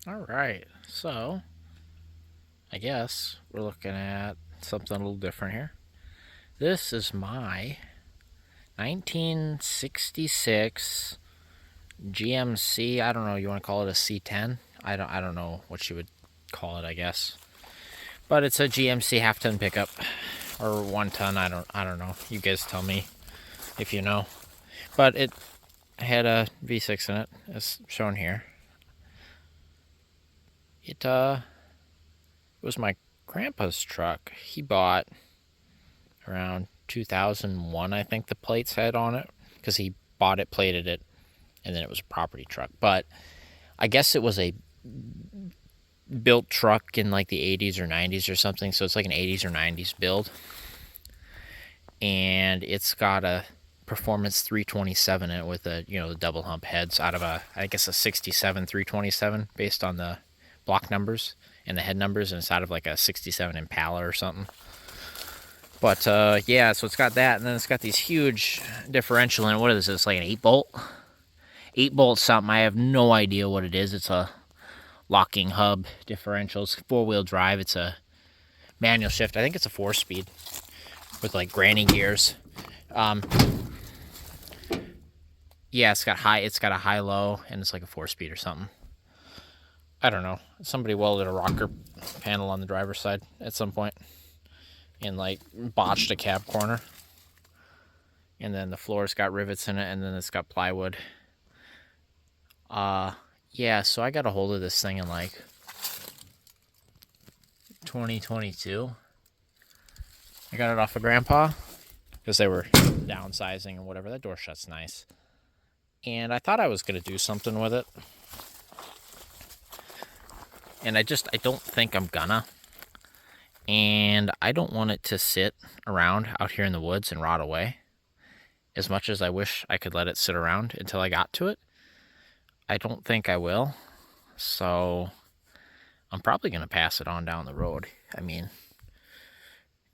All right, so I guess we're looking at something a little different here. This is my 1966 GMC. I don't know. You want to call it a C10? I don't know what you would call it. I guess, but it's a GMC half ton pickup or 1 ton. I don't know. You guys tell me if you know. But it had a V6 in it, as shown here. It was my grandpa's truck. He bought around 2001, I think the plates had on it, because he bought it, plated it, and then it was a property truck. But I guess it was a built truck in like the 80s or 90s or something, so it's like an 80s or 90s build. And it's got a performance 327 in it with the double hump heads out of I guess a 67 327 based on the block numbers and the head numbers, and it's out of like a 67 Impala or something. But yeah, so it's got that, and then it's got these huge differential in it. What is this? Like an 8 bolt? 8 bolt something. I have no idea what it is. It's a locking hub differentials, 4-wheel drive. It's a manual shift. I think it's a 4-speed with like granny gears. Yeah, it's got a high low, and it's like a 4-speed or something. I don't know. Somebody welded a rocker panel on the driver's side at some point and like botched a cab corner. And then the floor's got rivets in it, and then it's got plywood. Yeah, so I got a hold of this thing in like 2022. I got it off of Grandpa because they were downsizing and whatever. That door shuts nice. And I thought I was going to do something with it. And I don't think I'm gonna. And I don't want it to sit around out here in the woods and rot away. As much as I wish I could let it sit around until I got to it, I don't think I will. So I'm probably going to pass it on down the road. I mean,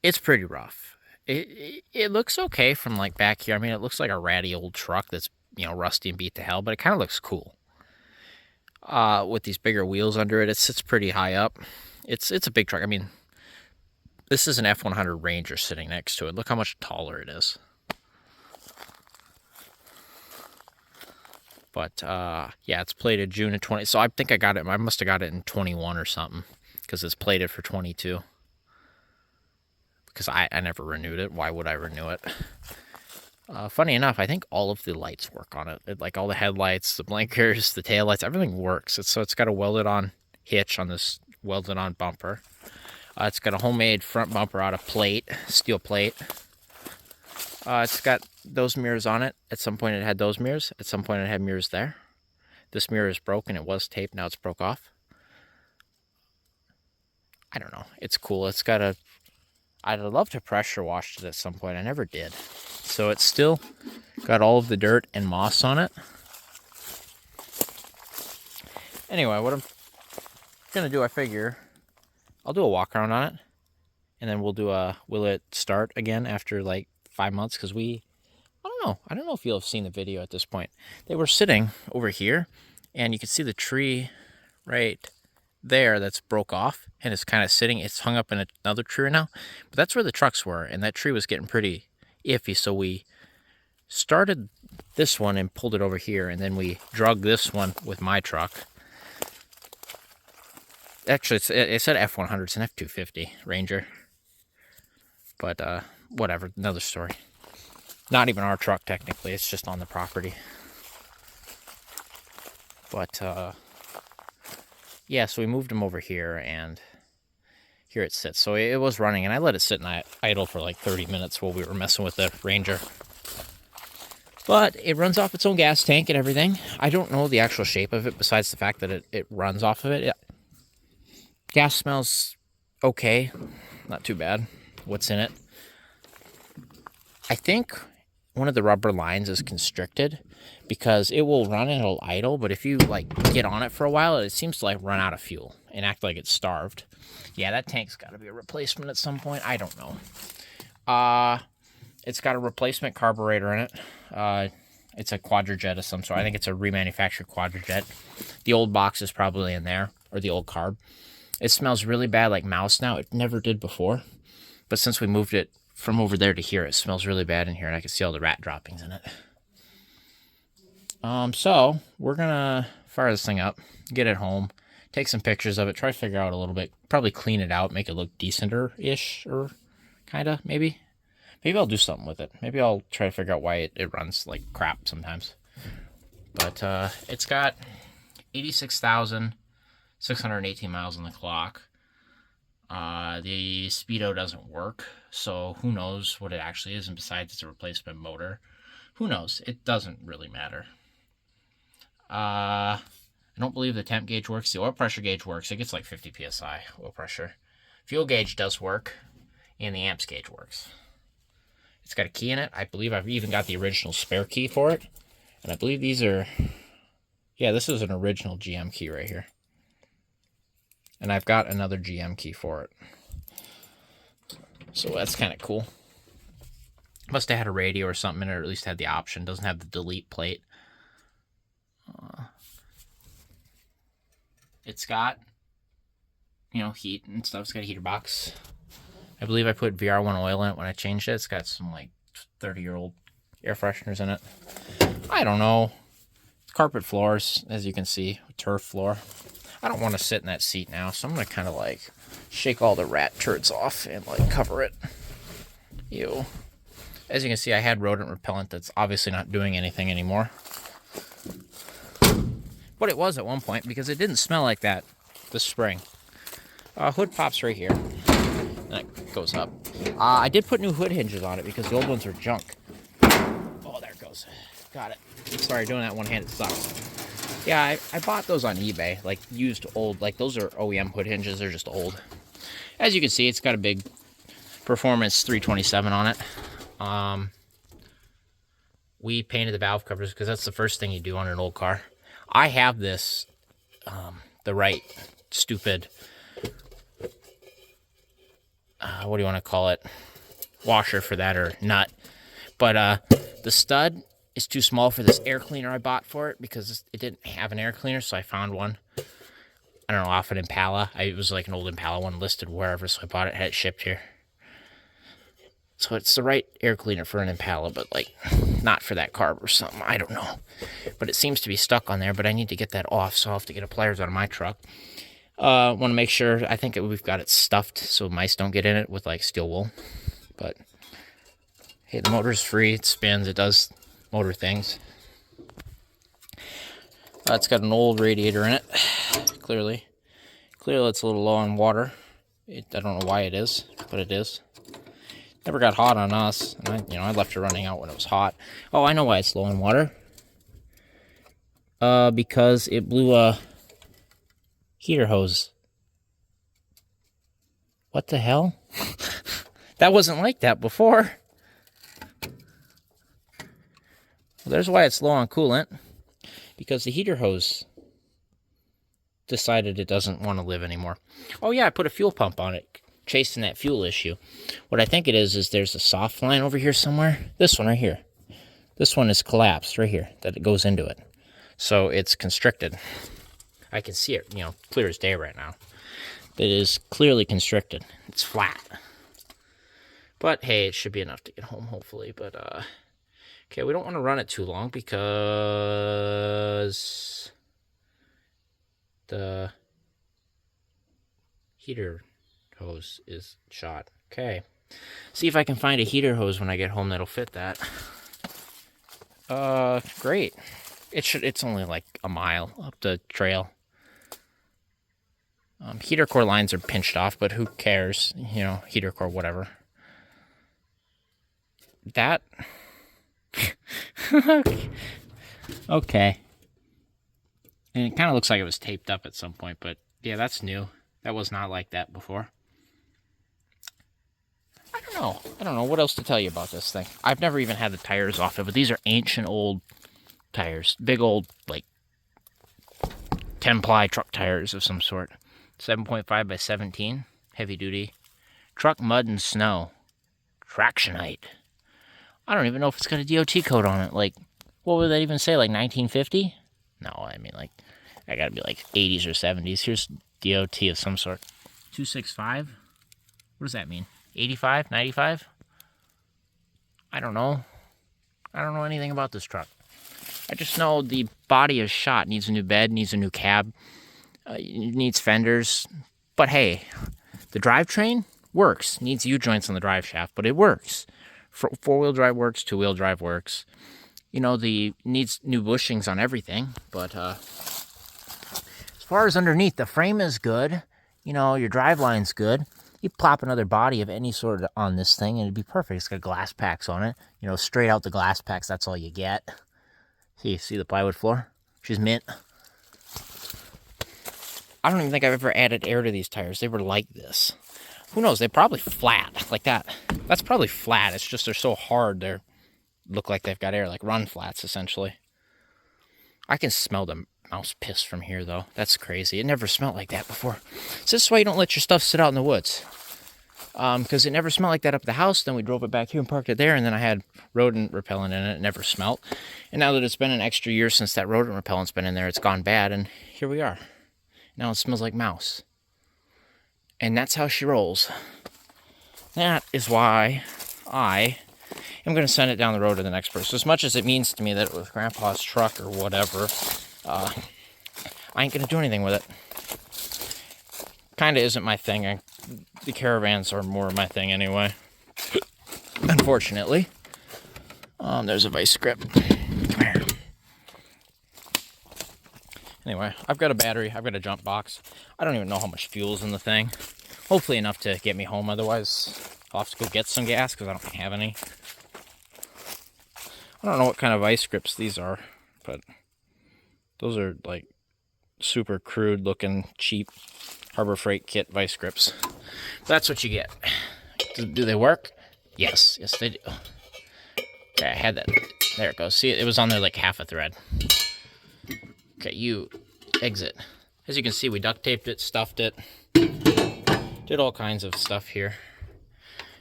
it's pretty rough. It looks okay from like back here. I mean, it looks like a ratty old truck that's, rusty and beat to hell, but it kind of looks cool. With these bigger wheels under it, it sits pretty high up. It's a big truck. I mean, this is an F100 Ranger sitting next to it. Look how much taller it is. But yeah, it's plated June of 20. So I think I must have got it in 21 or something, because it's plated for 22. Because I never renewed it. Why would I renew it? Funny enough, I think all of the lights work on it. Like all the headlights, the blinkers, the taillights, everything works. It's got a welded on hitch on this welded on bumper. It's got a homemade front bumper out of steel plate. It's got those mirrors on it. At some point it had those mirrors. At some point it had mirrors there. This mirror is broken. It was taped. Now it's broke off. I don't know. It's cool. I'd love to pressure wash it at some point. I never did. So it's still got all of the dirt and moss on it. Anyway, what I'm going to do, I figure, I'll do a walk around on it. And then will it start again after like 5 months? Because I don't know if you'll have seen the video at this point. They were sitting over here, and you can see the tree right there that's broke off, and it's kind of sitting. It's hung up in another tree right now, but that's where the trucks were, and that tree was getting pretty iffy. So we started this one and pulled it over here, and then we drug this one with my truck. Actually, it said F100. It's an F250 Ranger, but whatever. Another story. Not even our truck technically. It's just on the property. But yeah, so we moved him over here, and here it sits. So it was running, and I let it sit in idle for like 30 minutes while we were messing with the Ranger. But it runs off its own gas tank and everything. I don't know the actual shape of it besides the fact that it runs off of it. Gas smells okay. Not too bad. What's in it? I think one of the rubber lines is constricted because it will run and it'll idle, but if you like get on it for a while, it seems to like run out of fuel and act like it's starved. Yeah, that tank's got to be a replacement at some point. I don't know. It's got a replacement carburetor in it. It's a Quadrajet of some sort. I think it's a remanufactured Quadrajet. The old box is probably in there. or the old carb. It smells really bad like mouse now. It never did before. But since we moved it from over there to here, it smells really bad in here, and I can see all the rat droppings in it. So we're gonna fire this thing up, get it home, take some pictures of it, try to figure out a little bit, probably clean it out, make it look decenter-ish, or kinda, maybe. Maybe I'll do something with it. Maybe I'll try to figure out why it runs like crap sometimes. But it's got 86,618 miles on the clock. The speedo doesn't work, so who knows what it actually is, and besides it's a replacement motor. Who knows? It doesn't really matter. I don't believe the temp gauge works. The oil pressure gauge works. It gets like 50 psi oil pressure. Fuel gauge does work, and the amps gauge works. It's got a key in it. I believe I've even got the original spare key for it. And I believe these are... Yeah, this is an original GM key right here. And I've got another GM key for it. So that's kind of cool. Must have had a radio or something in it, or at least had the option. Doesn't have the delete plate. It's got, heat and stuff. It's got a heater box. I believe I put VR1 oil in it when I changed it. It's got some, 30-year-old air fresheners in it. I don't know. Carpet floors, as you can see. Turf floor. I don't want to sit in that seat now, so I'm going to kind of, shake all the rat turds off and, cover it. Ew. As you can see, I had rodent repellent that's obviously not doing anything anymore. But it was at one point, because it didn't smell like that this spring. Hood pops right here. And it goes up. I did put new hood hinges on it because the old ones are junk. Oh, there it goes. Got it. Sorry, doing that one-handed sucks. Yeah, I bought those on eBay, used old, those are OEM hood hinges, they're just old. As you can see, it's got a big Performance 327 on it. We painted the valve covers because that's the first thing you do on an old car. I have this, the right stupid, what do you want to call it? Washer for that, or nut. But the stud is too small for this air cleaner I bought for it because it didn't have an air cleaner, so I found one. I don't know, off an Impala. It was like an old Impala one listed wherever, so I bought it, had it shipped here. So it's the right air cleaner for an Impala, but not for that carb or something. I don't know. But it seems to be stuck on there, but I need to get that off, so I'll have to get a pliers out of my truck. Want to make sure, I think we've got it stuffed so mice don't get in it with steel wool. But hey, the motor's free, it spins, it does motor things. It's got an old radiator in it, clearly. Clearly it's a little low on water. I don't know why it is, but it is. Never got hot on us, and I left it running out when it was hot. Oh, I know why it's low on water. Because it blew a heater hose. What the hell? That wasn't like that before. Well, there's why it's low on coolant. Because the heater hose decided it doesn't want to live anymore. Oh yeah, I put a fuel pump on it, chasing that fuel issue. What I think it is there's a soft line over here somewhere. This one right here. This one is collapsed right here, that it goes into it. So it's constricted. I can see it, clear as day right now. It is clearly constricted. It's flat. But hey, it should be enough to get home, hopefully. But, okay, we don't want to run it too long because the heater hose is shot. Okay. See if I can find a heater hose when I get home that'll fit that. Great. It's only a mile up the trail. Heater core lines are pinched off, but who cares? Heater core, whatever. That... Okay. And it kind of looks like it was taped up at some point, but yeah, that's new. That was not like that before. I don't know what else to tell you about this thing. I've never even had the tires off it, but these are ancient old tires. Big old, 10-ply truck tires of some sort. 7.5 by 17. Heavy duty. Truck, mud, and snow. Tractionite. I don't even know if it's got a DOT code on it. What would that even say? 1950? No, I I gotta be like 80s or 70s. Here's DOT of some sort. 265? What does that mean? 85? 95? I don't know. I don't know anything about this truck. I just know the body is shot. Needs a new bed, needs a new cab, needs fenders. But hey, the drivetrain works. Needs U-joints on the drive shaft, but it works. Four-wheel drive works, two-wheel drive works. You know, needs new bushings on everything, but as far as underneath, the frame is good. You know, your drive line's good. You plop another body of any sort on this thing, and it'd be perfect. It's got glass packs on it. You know, straight out the glass packs, that's all you get. See the plywood floor? She's mint. I don't even think I've ever added air to these tires. They were like this. Who knows? They're probably flat, like that. That's probably flat. It's just they're so hard, they look like they've got air, like run flats, essentially. I can smell the mouse piss from here, though. That's crazy. It never smelled like that before. So this is why you don't let your stuff sit out in the woods. Because it never smelled like that up at the house. Then we drove it back here and parked it there, and then I had rodent repellent in it. It never smelled. And now that it's been an extra year since that rodent repellent's been in there, it's gone bad, and here we are. Now it smells like mouse. And that's how she rolls. That is why I am going to send it down the road to the next person. As much as it means to me that it was Grandpa's truck or whatever, I ain't going to do anything with it. Kind of isn't my thing. The caravans are more my thing anyway. Unfortunately. There's a vice grip. Come here. Anyway, I've got a battery. I've got a jump box. I don't even know how much fuel's in the thing. Hopefully enough to get me home. Otherwise, I'll have to go get some gas because I don't have any. I don't know what kind of vice grips these are, but those are like super crude looking, cheap Harbor Freight kit vice grips. That's what you get. Do they work? Yes. Yes, they do. Okay, I had that. There it goes. See, it was on there like half a thread. Okay, you exit. As you can see, we duct taped it, stuffed it, did all kinds of stuff here.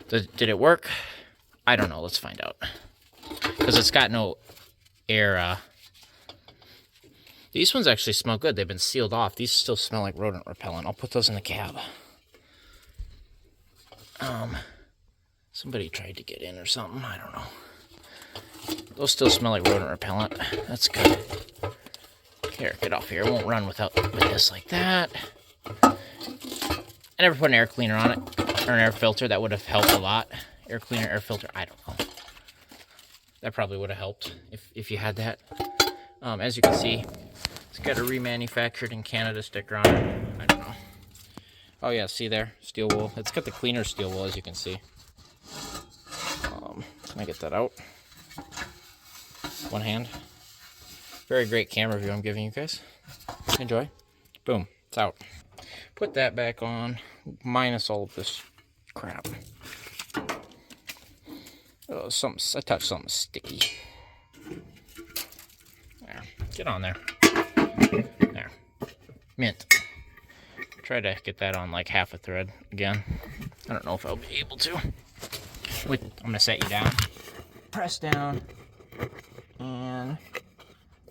Did it work? I don't know. Let's find out. Because it's got no air. These ones actually smell good. They've been sealed off. These still smell like rodent repellent. I'll put those in the cab. Somebody tried to get in or something. I don't know. Those still smell like rodent repellent. That's good. Here, get off here. It won't run with this like that. I never put an air cleaner on it, or an air filter. That would have helped a lot. Air cleaner, air filter, I don't know. That probably would have helped if you had that. As you can see, it's got a remanufactured in Canada sticker on it. I don't know. Oh yeah, see there? Steel wool. It's got the cleaner steel wool, as you can see. Can I get that out? One hand. Very great camera view I'm giving you guys. Enjoy. Boom. It's out. Put that back on, minus all of this crap. Oh, I touched something sticky. There. Get on there. There. Mint. Try to get that on like half a thread again. I don't know if I'll be able to. I'm going to set you down. Press down. And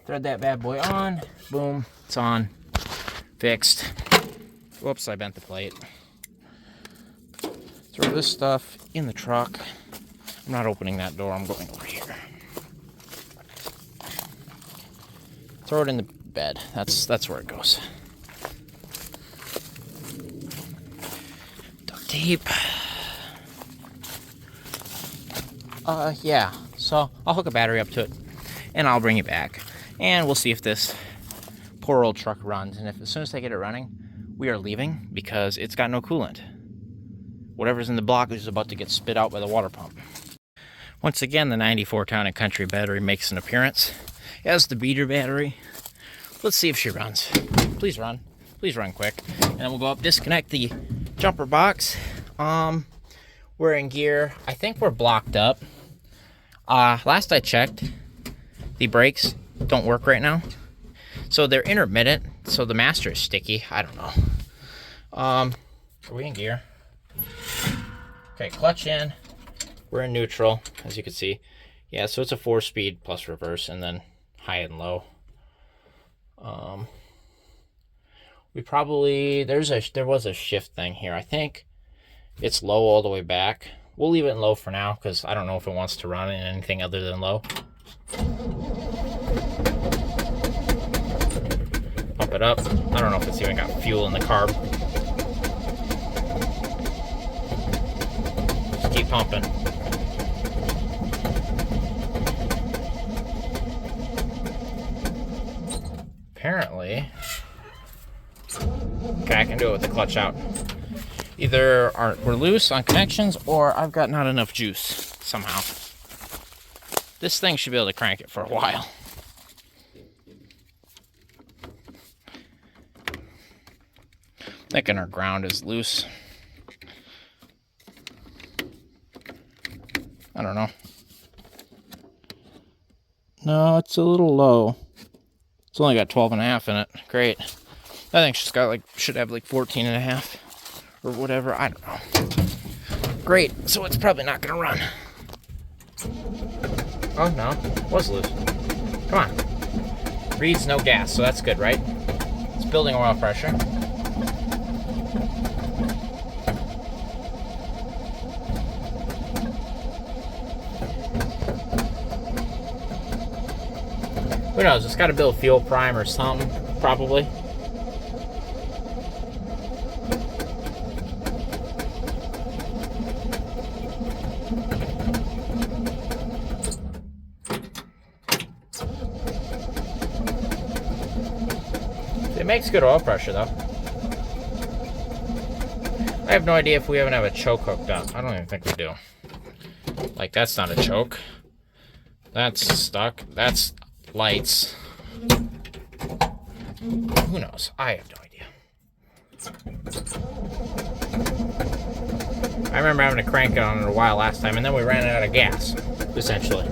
thread that bad boy on. Boom. It's on. Fixed. Whoops, I bent the plate. Throw this stuff in the truck. I'm not opening that door. I'm going over here. Throw it in the bed. That's where it goes. Duct tape. Yeah. So I'll hook a battery up to it, and I'll bring it back, and we'll see if this poor old truck runs. And if as soon as I get it running, we are leaving because it's got no coolant. Whatever's in the block is about to get spit out by the water pump. Once again, the 94 Town & Country battery makes an appearance as the beater battery. Let's see if she runs. Please run. Please run quick. And then we'll go up, disconnect the jumper box. We're in gear. I think we're blocked up. Last I checked, the brakes don't work right now. So they're intermittent, so the master is sticky. I don't know. Are we in gear? Okay, clutch in. We're in neutral, as you can see. Yeah, so it's a 4-speed plus reverse, and then high and low. We probably, there was a shift thing here. I think it's low all the way back. We'll leave it in low for now because I don't know if it wants to run in anything other than low. Pump it up. I don't know if it's even got fuel in the carb. Just keep pumping. Apparently, okay, I can do it with the clutch out. Either we're loose on connections or I've got not enough juice somehow. This thing should be able to crank it for a while. Thinking our ground is loose. I don't know. No, it's a little low. It's only got 12.5 in it. Great. I think she's got like, should have like 14.5 or whatever. I don't know. Great. So it's probably not going to run. Oh, no. It was loose. Come on. Reads no gas, so that's good, right? It's building oil pressure. Who knows? It's got to build fuel prime or something, probably. It makes good oil pressure, though. I have no idea if we even have a choke hooked up. I don't even think we do. Like, that's not a choke. That's stuck. That's lights. Who knows? I have no idea. I remember having to crank it on it a while last time, and then we ran out of gas, essentially.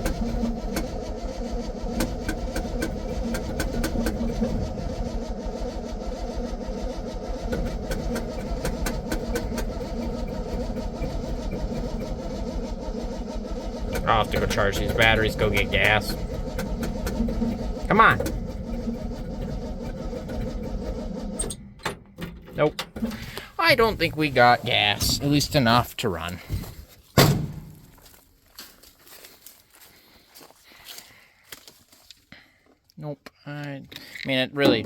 I'll have to go charge these batteries, go get gas. Come on. Nope. I don't think we got gas, at least enough to run. Nope. I mean, it really,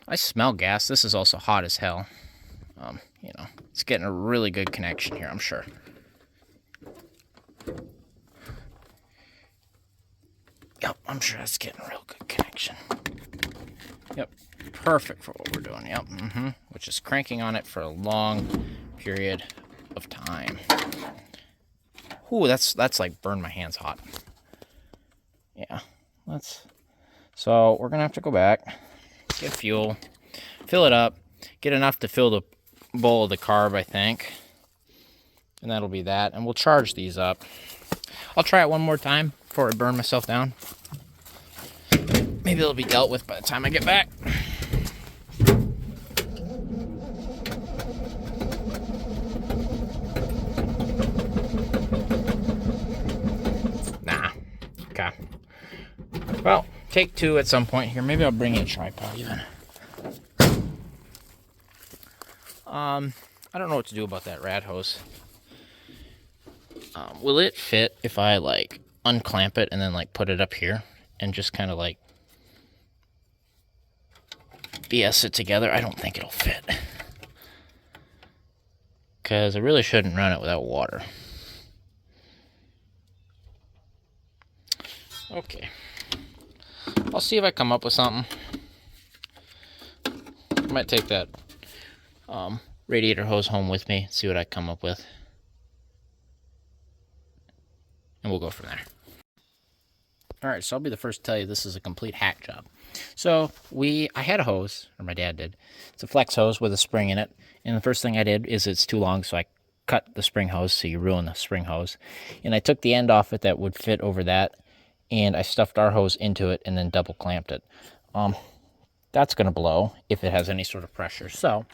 I smell gas. This is also hot as hell. You know, it's getting a really good connection here, I'm sure. Yep, I'm sure that's getting a real good connection. Yep, perfect for what we're doing. Yep, which is cranking on it for a long period of time. Ooh, that's like burned my hands hot. Yeah, so we're gonna have to go back, get fuel, fill it up, get enough to fill the bowl of the carb, I think. And that'll be that, and we'll charge these up. I'll try it one more time before I burn myself down. Maybe it'll be dealt with by the time I get back. Nah. Okay. Well, take two at some point here. Maybe I'll bring in a tripod even. I don't know what to do about that rad hose. Will it fit if I like unclamp it and then like put it up here and just kind of like BS it together? I don't think it'll fit, because I really shouldn't run it without water. Okay, I'll see if I come up with something. I might take that radiator hose home with me, see what I come up with, and we'll go from there. Alright, so I'll be the first to tell you this is a complete hack job. So I had a hose, or my dad did. It's a flex hose with a spring in it, and the first thing I did is it's too long, so I cut the spring hose, so you ruin the spring hose. And I took the end off it that would fit over that, and I stuffed our hose into it and then double clamped it. That's going to blow if it has any sort of pressure. So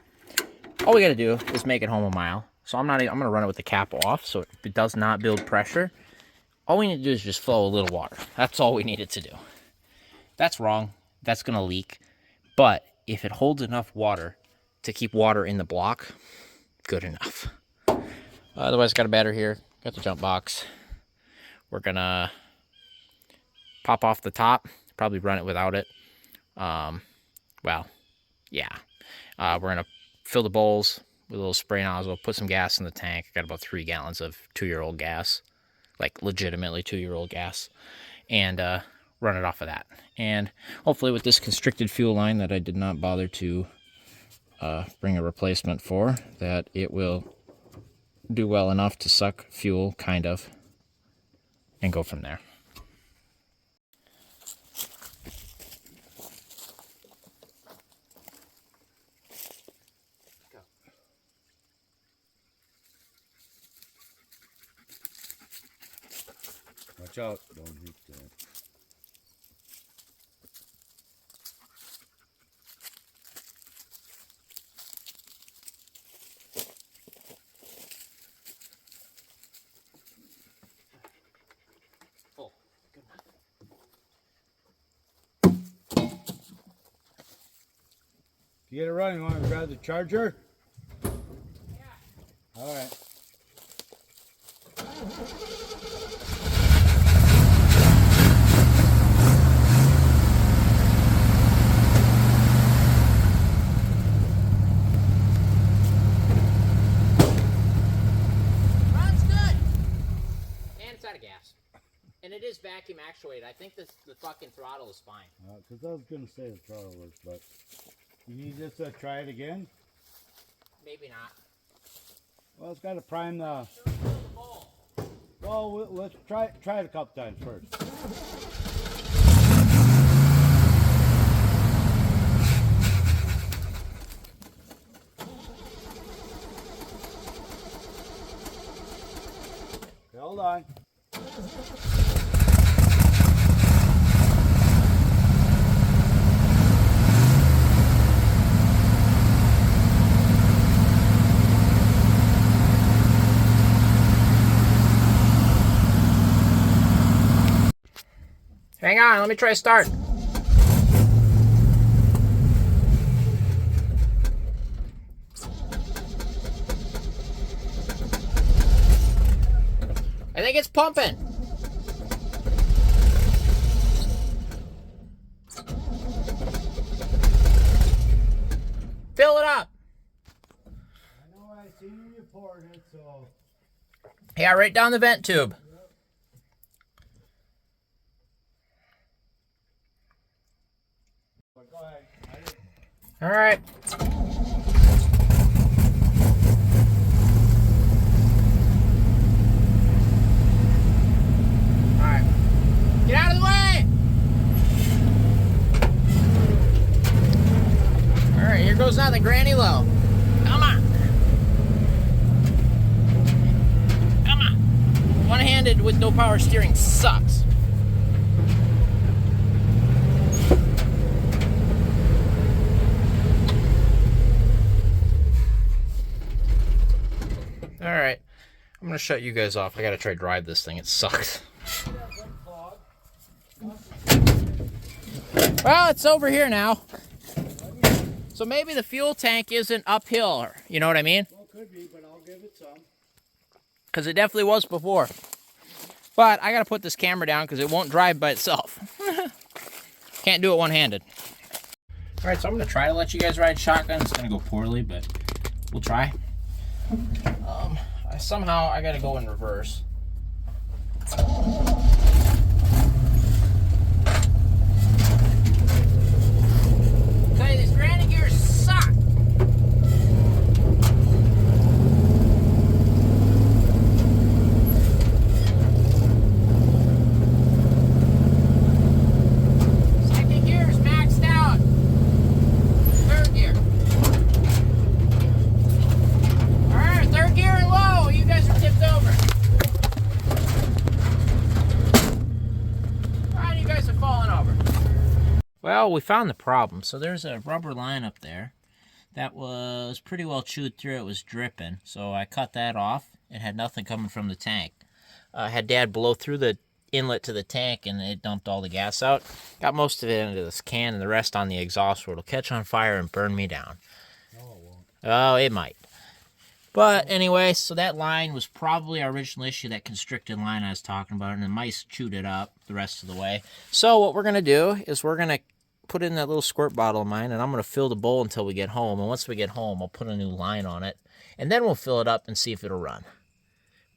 all we got to do is make it home a mile. So I'm going to run it with the cap off so it does not build pressure. All we need to do is just flow a little water. That's all we needed to do. That's wrong. That's going to leak. But if it holds enough water to keep water in the block, good enough. Otherwise, got a battery here, got the jump box. We're gonna pop off the top, probably run it without it. Well, yeah. We're gonna fill the bowls with a little spray nozzle, put some gas in the tank. Got about 3 gallons of 2-year-old gas, like legitimately 2-year-old gas, and run it off of that. And hopefully with this constricted fuel line that I did not bother to bring a replacement for, that it will do well enough to suck fuel, kind of, and go from there. Watch out, don't hit that. Oh, good enough. To get it running, you want to grab the charger? Yeah. All right. Runs good. And it's out of gas. And it is vacuum actuated. I think the fucking throttle is fine. Because I was going to say the throttle works, but you need just to try it again? Maybe not. Well, it's got to prime the... Fill the bowl. Well, let's try it a couple times first. Okay, hold on. Hang on, let me try start. I think it's pumping. Fill it up. I know I seen you poured it, so... Yeah, right down the vent tube. But go ahead. All right. All right. Get out of the way. All right, here goes nothing. Granny low. Come on. Come on. One-handed with no power steering sucks. All right, I'm gonna shut you guys off. I gotta try to drive this thing. It sucks. Well, it's over here now. So maybe the fuel tank isn't uphill. You know what I mean? Well, it could be, but I'll give it some. Because it definitely was before. But I gotta put this camera down because it won't drive by itself. Can't do it one-handed. All right, so I'm gonna try to let you guys ride shotgun. It's gonna go poorly, but we'll try. Somehow I gotta go in reverse. Tell you, these granny gears suck. Second gear is maxed out. Third gear. Alright, third gear and low. You guys are tipped over. Alright, you guys are falling over. Well, we found the problem. So there's a rubber line up there that was pretty well chewed through. It was dripping. So I cut that off. It had nothing coming from the tank. I had Dad blow through the inlet to the tank and it dumped all the gas out. Got most of it into this can and the rest on the exhaust where it'll catch on fire and burn me down. No, it won't. Oh, it might. But anyway, so that line was probably our original issue, that constricted line I was talking about, and the mice chewed it up the rest of the way. So what we're going to do is we're going to put in that little squirt bottle of mine, and I'm going to fill the bowl until we get home. And once we get home, I'll put a new line on it, and then we'll fill it up and see if it'll run.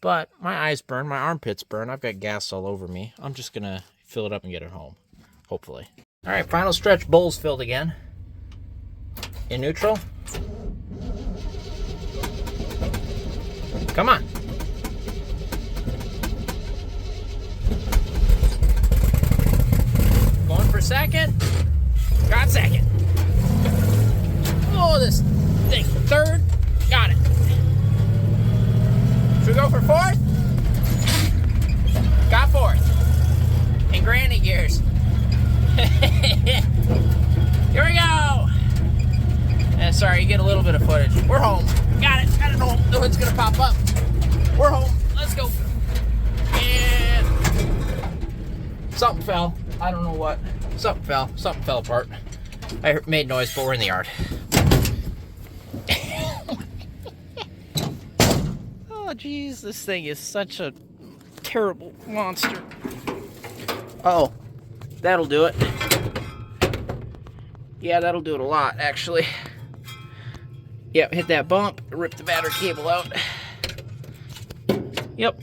But my eyes burn, my armpits burn, I've got gas all over me. I'm just going to fill it up and get it home, hopefully. All right, final stretch, bowl's filled again. In neutral. Come on. Going for second. Got second. Oh, this thing. Third. Got it. Should we go for fourth? Got fourth. In granny gears. Here we go. And sorry, you get a little bit of footage. We're home. Got it. Got it home. The hood's gonna pop up. We're home. Let's go. And something fell. I don't know what. Something fell. Something fell apart. I made noise, but we're in the yard. Oh, geez. This thing is such a terrible monster. Oh, that'll do it. Yeah, that'll do it a lot, actually. Yep, hit that bump, rip the battery cable out. Yep.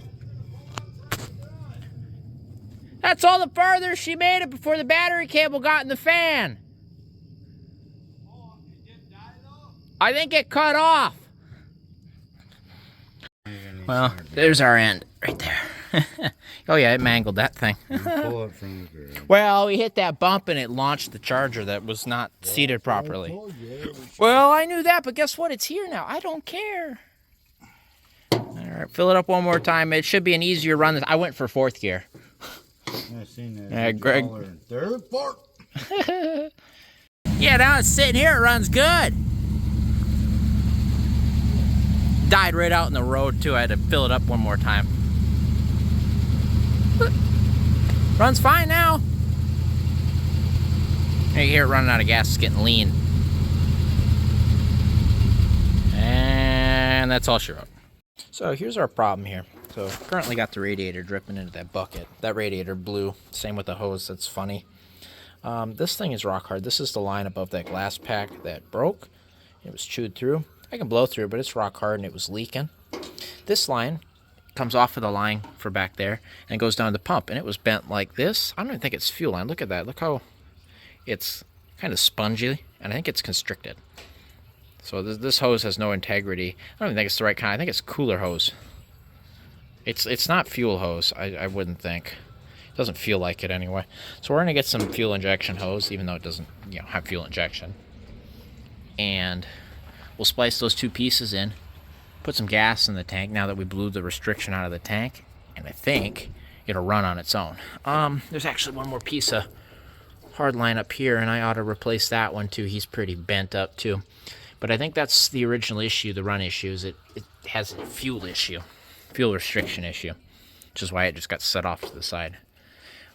That's all the farther she made it before the battery cable got in the fan. Oh, it didn't die though? I think it cut off. Well, there's our end right there. Oh yeah, it mangled that thing. Pull it from the ground. Well, we hit that bump and it launched the charger that was not seated properly. Well, I knew that, but guess what? It's here now. I don't care. All right, fill it up one more time. It should be an easier run. I went for fourth gear. I've seen that. Yeah, Greg. Third, fourth. Yeah, now it's sitting here. It runs good. Died right out in the road, too. I had to fill it up one more time. Runs fine now. You hear it running out of gas. It's getting lean. And that's all she wrote. So here's our problem here. So currently got the radiator dripping into that bucket. That radiator blew. Same with the hose. That's funny. This thing is rock hard. This is the line above that glass pack that broke. It was chewed through. I can blow through, but it's rock hard and it was leaking. This line comes off of the line for back there and goes down the pump, and it was bent like this. I don't even think it's fuel line. Look at that. Look how it's kind of spongy, and I think it's constricted. So this hose has no integrity. I don't even think it's the right kind. I think it's cooler hose. It's not fuel hose, I wouldn't think. It doesn't feel like it anyway. So we're going to get some fuel injection hose, even though it doesn't have fuel injection. And we'll splice those two pieces in, put some gas in the tank now that we blew the restriction out of the tank, and I think it'll run on its own. There's actually one more piece of hard line up here, and I ought to replace that one too. He's pretty bent up too. But I think that's the original issue, the run issue, is it has a fuel issue, fuel restriction issue, which is why it just got set off to the side.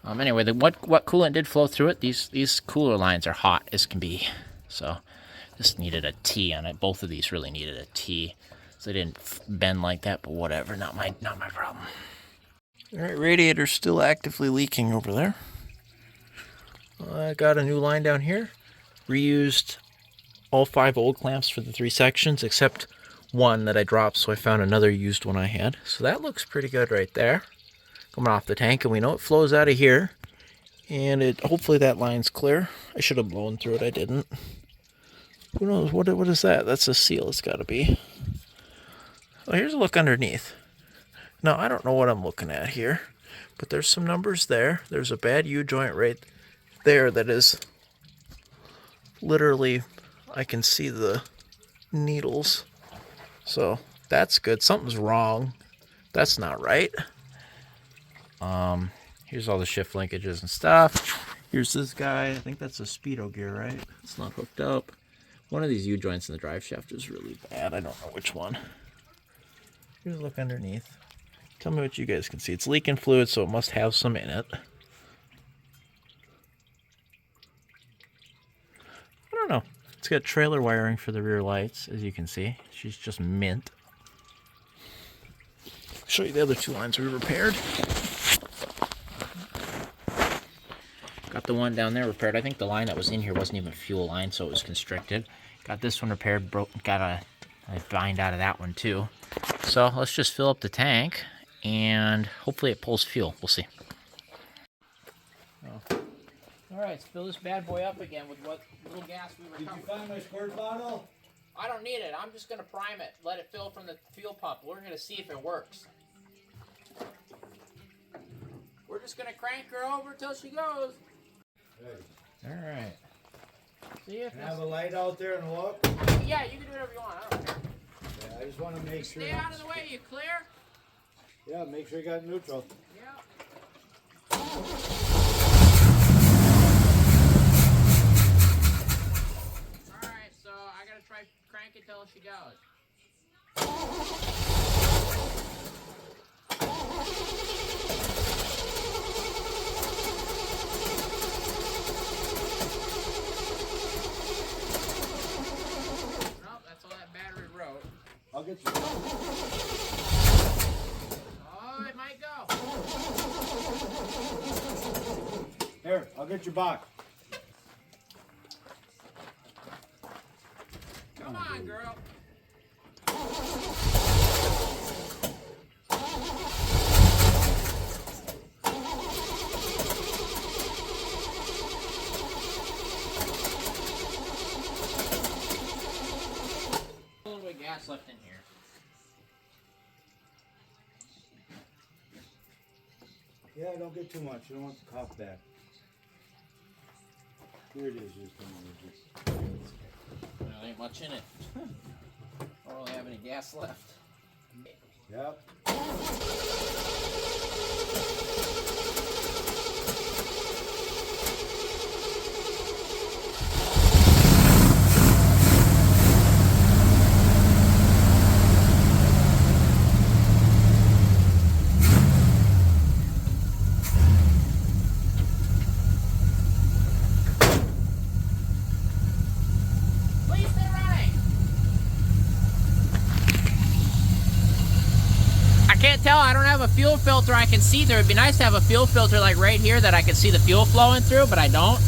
Anyway, what coolant did flow through it, these cooler lines are hot as can be, so this needed a T on it. Both of these really needed a T. So they didn't bend like that, but whatever. Not my problem. All right, radiator's still actively leaking over there. I got a new line down here. Reused all 5 old clamps for the 3 sections, except one that I dropped, so I found another used one I had. So that looks pretty good right there. Coming off the tank, and we know it flows out of here. And hopefully that line's clear. I should have blown through it. I didn't. Who knows? What is that? That's a seal. It's got to be. Oh, here's a look underneath. Now, I don't know what I'm looking at here, but there's some numbers there. There's a bad U-joint right there that is literally, I can see the needles. So that's good. Something's wrong. That's not right. Here's all the shift linkages and stuff. Here's this guy. I think that's a speedo gear, right? It's not hooked up. One of these U-joints in the drive shaft is really bad. I don't know which one. Here's a look underneath. Tell me what you guys can see. It's leaking fluid, so it must have some in it. I don't know. It's got trailer wiring for the rear lights, as you can see. She's just mint. I'll show you the other two lines we repaired. Got the one down there repaired. I think the line that was in here wasn't even a fuel line, so it was constricted. Got this one repaired, got a bind out of that one too. So let's just fill up the tank, and hopefully it pulls fuel. We'll see. Oh. All right, let's fill this bad boy up again with what little gas we recovered. Did you find my squirt bottle? I don't need it. I'm just going to prime it. Let it fill from the fuel pump. We're going to see if it works. We're just going to crank her over till she goes. Hey. All right. See if Can I have a light out there and look? Yeah, you can do whatever you want. I don't care. Yeah, I just want to make sure. Stay out of the way. You clear? Yeah, make sure you got neutral. Yeah. Alright, so I gotta try crank it till she goes. Nope, that's all that battery wrote. I'll get you. Oh, it might go. Here, I'll get your box. Come on, girl. A little bit of gas left in here. Yeah, don't get too much. You don't want the cough back. Here it is. Just There ain't much in it. I don't really have any gas left. Yep. Please stay running. I can't tell. I don't have a fuel filter I can see through. It'd be nice to have a fuel filter like right here that I can see the fuel flowing through, but I don't.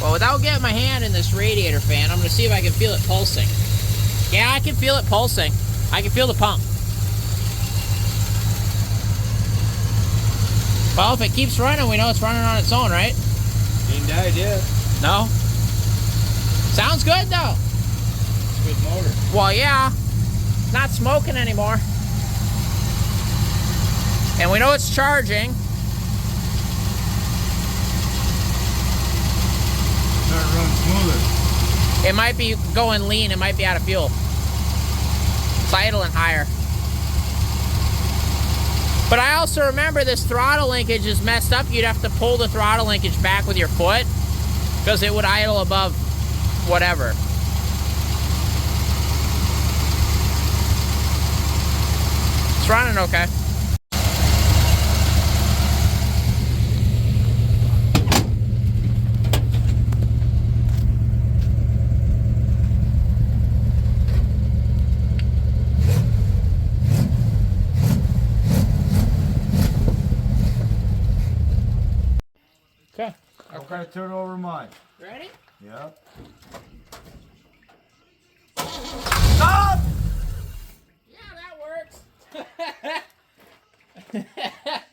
Well, without getting my hand in this radiator fan, I'm going to see if I can feel it pulsing. Yeah, I can feel it pulsing. I can feel the pump. Well, if it keeps running, we know it's running on its own, right? Ain't died yet. No? Sounds good, though. Good motor. Well, yeah. Not smoking anymore. And we know it's charging. Start running smoother. It might be going lean. It might be out of fuel. It's idling higher. But I also remember this throttle linkage is messed up. You'd have to pull the throttle linkage back with your foot because it would idle above whatever. It's running okay. Okay. I'm gonna turn over mine. Ready? Yep. Stop! Yeah, that works.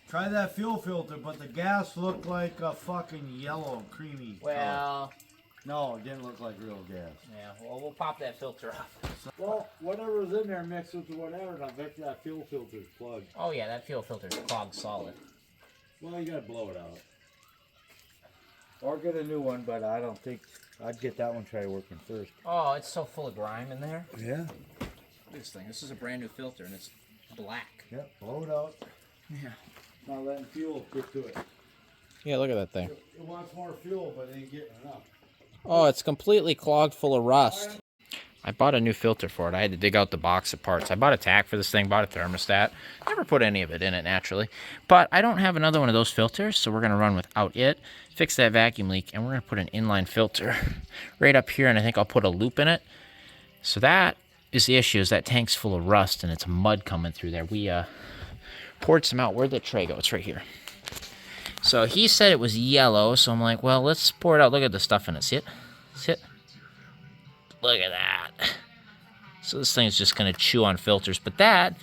Try that fuel filter, but the gas looked like a fucking yellow, creamy color. Well, No, it didn't look like real gas. yeah, well, we'll pop that filter off. Well, whatever's in there mixed with whatever, and I bet you that fuel filter's plugged. Oh, yeah, that fuel filter's clogged solid. Well, you gotta blow it out. Or get a new one, but I don't think... I'd get that one try working first. Oh, it's so full of grime in there. Yeah? Look at this thing. This is a brand new filter, and it's black. Yep, blow it out. Yeah. Not letting fuel get to it. Yeah, look at that thing. It wants more fuel, but it ain't getting enough. Oh, it's completely clogged full of rust. I bought a new filter for it. I had to dig out the box of parts. I bought a tack for this thing, bought a thermostat. Never put any of it in it, naturally. But I don't have another one of those filters, so we're going to run without it, fix that vacuum leak, and we're going to put an inline filter right up here, and I think I'll put a loop in it. So that is the issue, is that tank's full of rust, and it's mud coming through there. We poured some out. Where'd the tray go? It's right here. So he said it was yellow, so I'm like, well, let's pour it out. Look at the stuff in it. See it? See it? Look at that. So this thing's just going to chew on filters, but that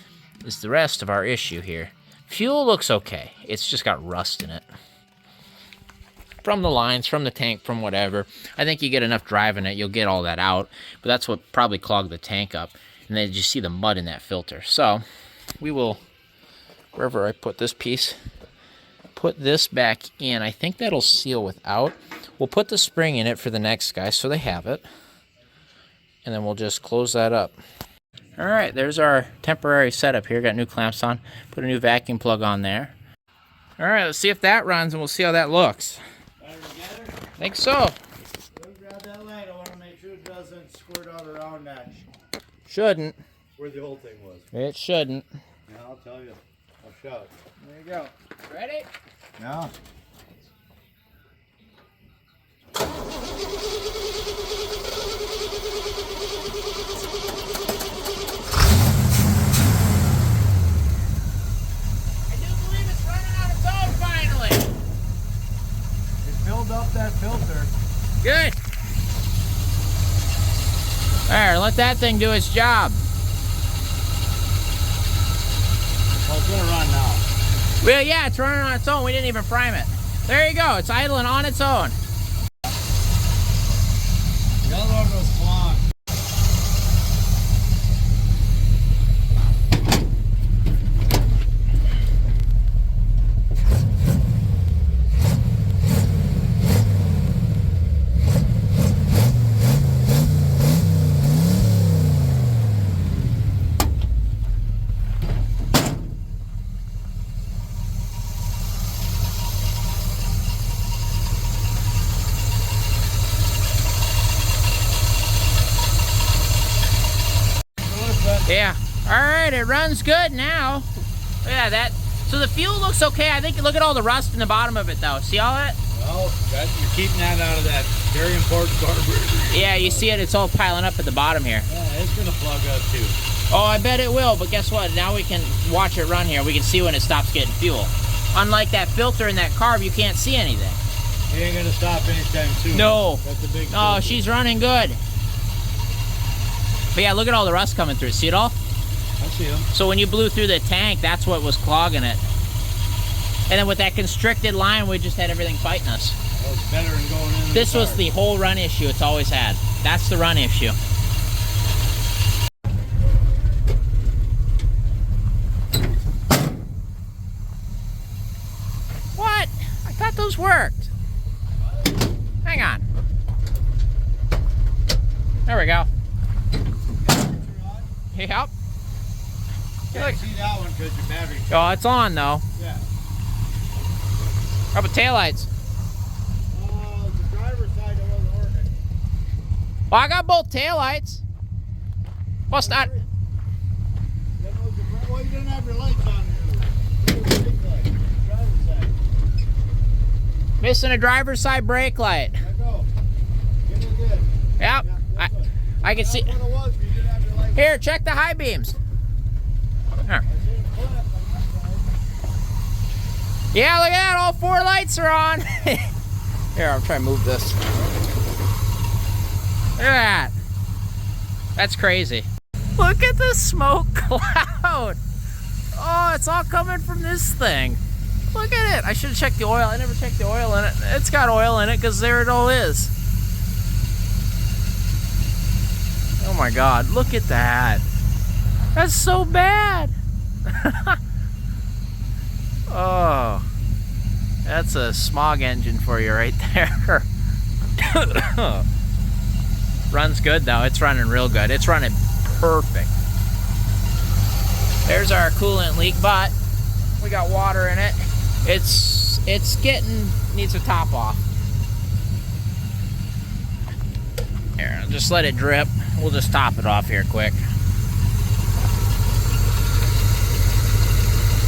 is the rest of our issue here. Fuel looks okay. It's just got rust in it. From the lines, from the tank, from whatever. I think you get enough driving it, you'll get all that out, but that's what probably clogged the tank up. And then you see the mud in that filter. So we will, wherever I put this piece, put this back in. I think that'll seal without. We'll put the spring in it for the next guy so they have it. And then we'll just close that up. All right, there's our temporary setup here. Got new clamps on. Put a new vacuum plug on there. All right, let's see if that runs and we'll see how that looks. Got it together? I think so. Grab that light. I want to make sure it doesn't squirt out around that. Shouldn't. Where the old thing was. It shouldn't. Yeah, I'll tell you. I'll shout. There you go. Ready? Yeah. Up that filter. Good. All right, let that thing do its job. Well, it's gonna run now. Well, yeah, it's running on its own. We didn't even prime it. There you go. It's idling on its own. The other one was clogged. Yeah. All right, it runs good now. Yeah, that. So the fuel looks okay. I think look at all the rust in the bottom of it, though. See all that? Well, you're keeping that out of that very important carburetor. Yeah, you see it. It's all piling up at the bottom here. Yeah, it's gonna plug up too. Oh, I bet it will. But guess what? Now we can watch it run here. We can see when it stops getting fuel. Unlike that filter in that carb, you can't see anything. It ain't gonna stop anytime soon. No. That's a big filter. Oh, she's running good. But yeah, look at all the rust coming through. See it all? I see them. So when you blew through the tank, that's what was clogging it. And then with that constricted line, we just had everything fighting us. Well, it's better than going in. This was the whole run issue it's always had. That's the run issue. What? I thought those worked. Hang on. There we go. Yep. Can't see that one because your battery. Oh, it's on though. Yeah. How about taillights? The driver's side that wasn't working. Well, I got both taillights. Must not. Well, you didn't have your lights on here. Driver's side. Missing a driver's side brake light. Let go. Give it good. Yep. Yeah, I can see. that's what it was. You didn't have your lights. Here, check the high beams. Here. Yeah, look at that. All four lights are on. Here, I'm trying to move this. Look at that. That's crazy. Look at the smoke cloud. Oh, it's all coming from this thing. Look at it. I should have checked the oil. I never checked the oil in it. It's got oil in it because there it all is. Oh my God, look at that. That's so bad. Oh, that's a smog engine for you right there. Runs good though. It's running real good. It's running perfect. There's our coolant leak, but we got water in it. It's needs a top off. Here, I'll just let it drip. we'll just top it off here quick.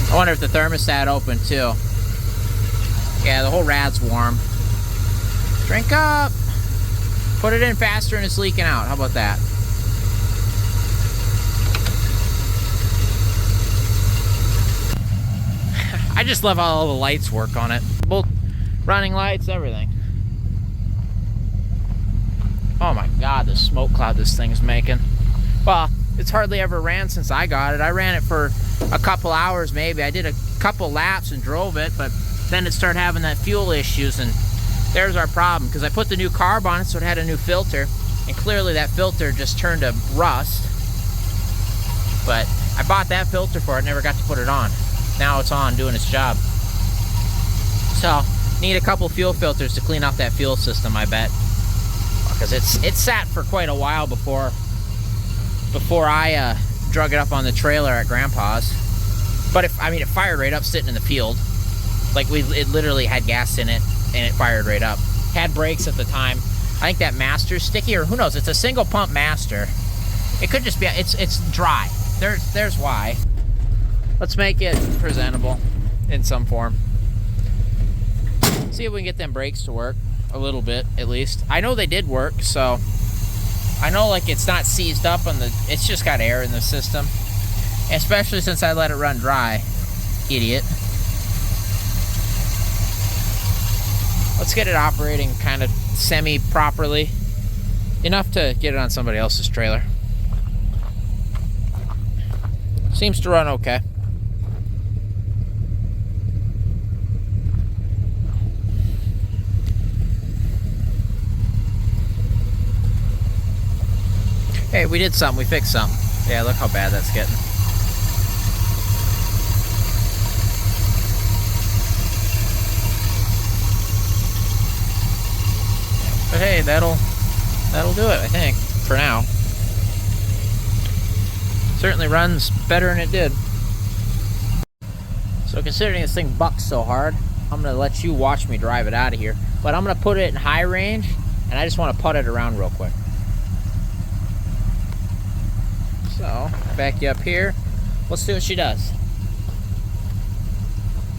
I wonder if the thermostat opened too. Yeah, the whole rad's warm. Drink up. Put it in faster and it's leaking out. How about that? I just love how all the lights work on it. Both running lights, everything. Oh my God, the smoke cloud this thing's making. Well, it's hardly ever ran since I got it. I ran it for a couple hours maybe. I did a couple laps and drove it, but then it started having that fuel issues, and there's our problem, because I put the new carb on it, so it had a new filter, and clearly that filter just turned to rust. But I bought that filter for it, never got to put it on. Now it's on, doing its job. So, need a couple fuel filters to clean out that fuel system, I bet. Because it sat for quite a while before I drug it up on the trailer at Grandpa's. But it fired right up sitting in the field. Like, it literally had gas in it, and it fired right up. Had brakes at the time. I think that Master's sticky, or who knows? It's a single pump Master. It could just be, it's dry. There's why. Let's make it presentable in some form. See if we can get them brakes to work a little bit, at least. I know they did work, so I know, like, it's not seized up on the, it's just got air in the system. Especially since I let it run dry. Idiot. Let's get it operating kind of semi-properly. Enough to get it on somebody else's trailer. Seems to run okay. Hey, we did something. We fixed something. Yeah, look how bad that's getting. But hey, that'll do it, I think, for now. Certainly runs better than it did. So considering this thing bucks so hard, I'm gonna let you watch me drive it out of here. But I'm gonna put it in high range, and I just want to putt it around real quick. So, back you up here. Let's see what she does.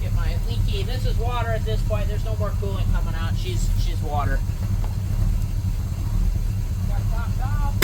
Get my leaky. This is water at this point. There's no more coolant coming out. She's water. Got top.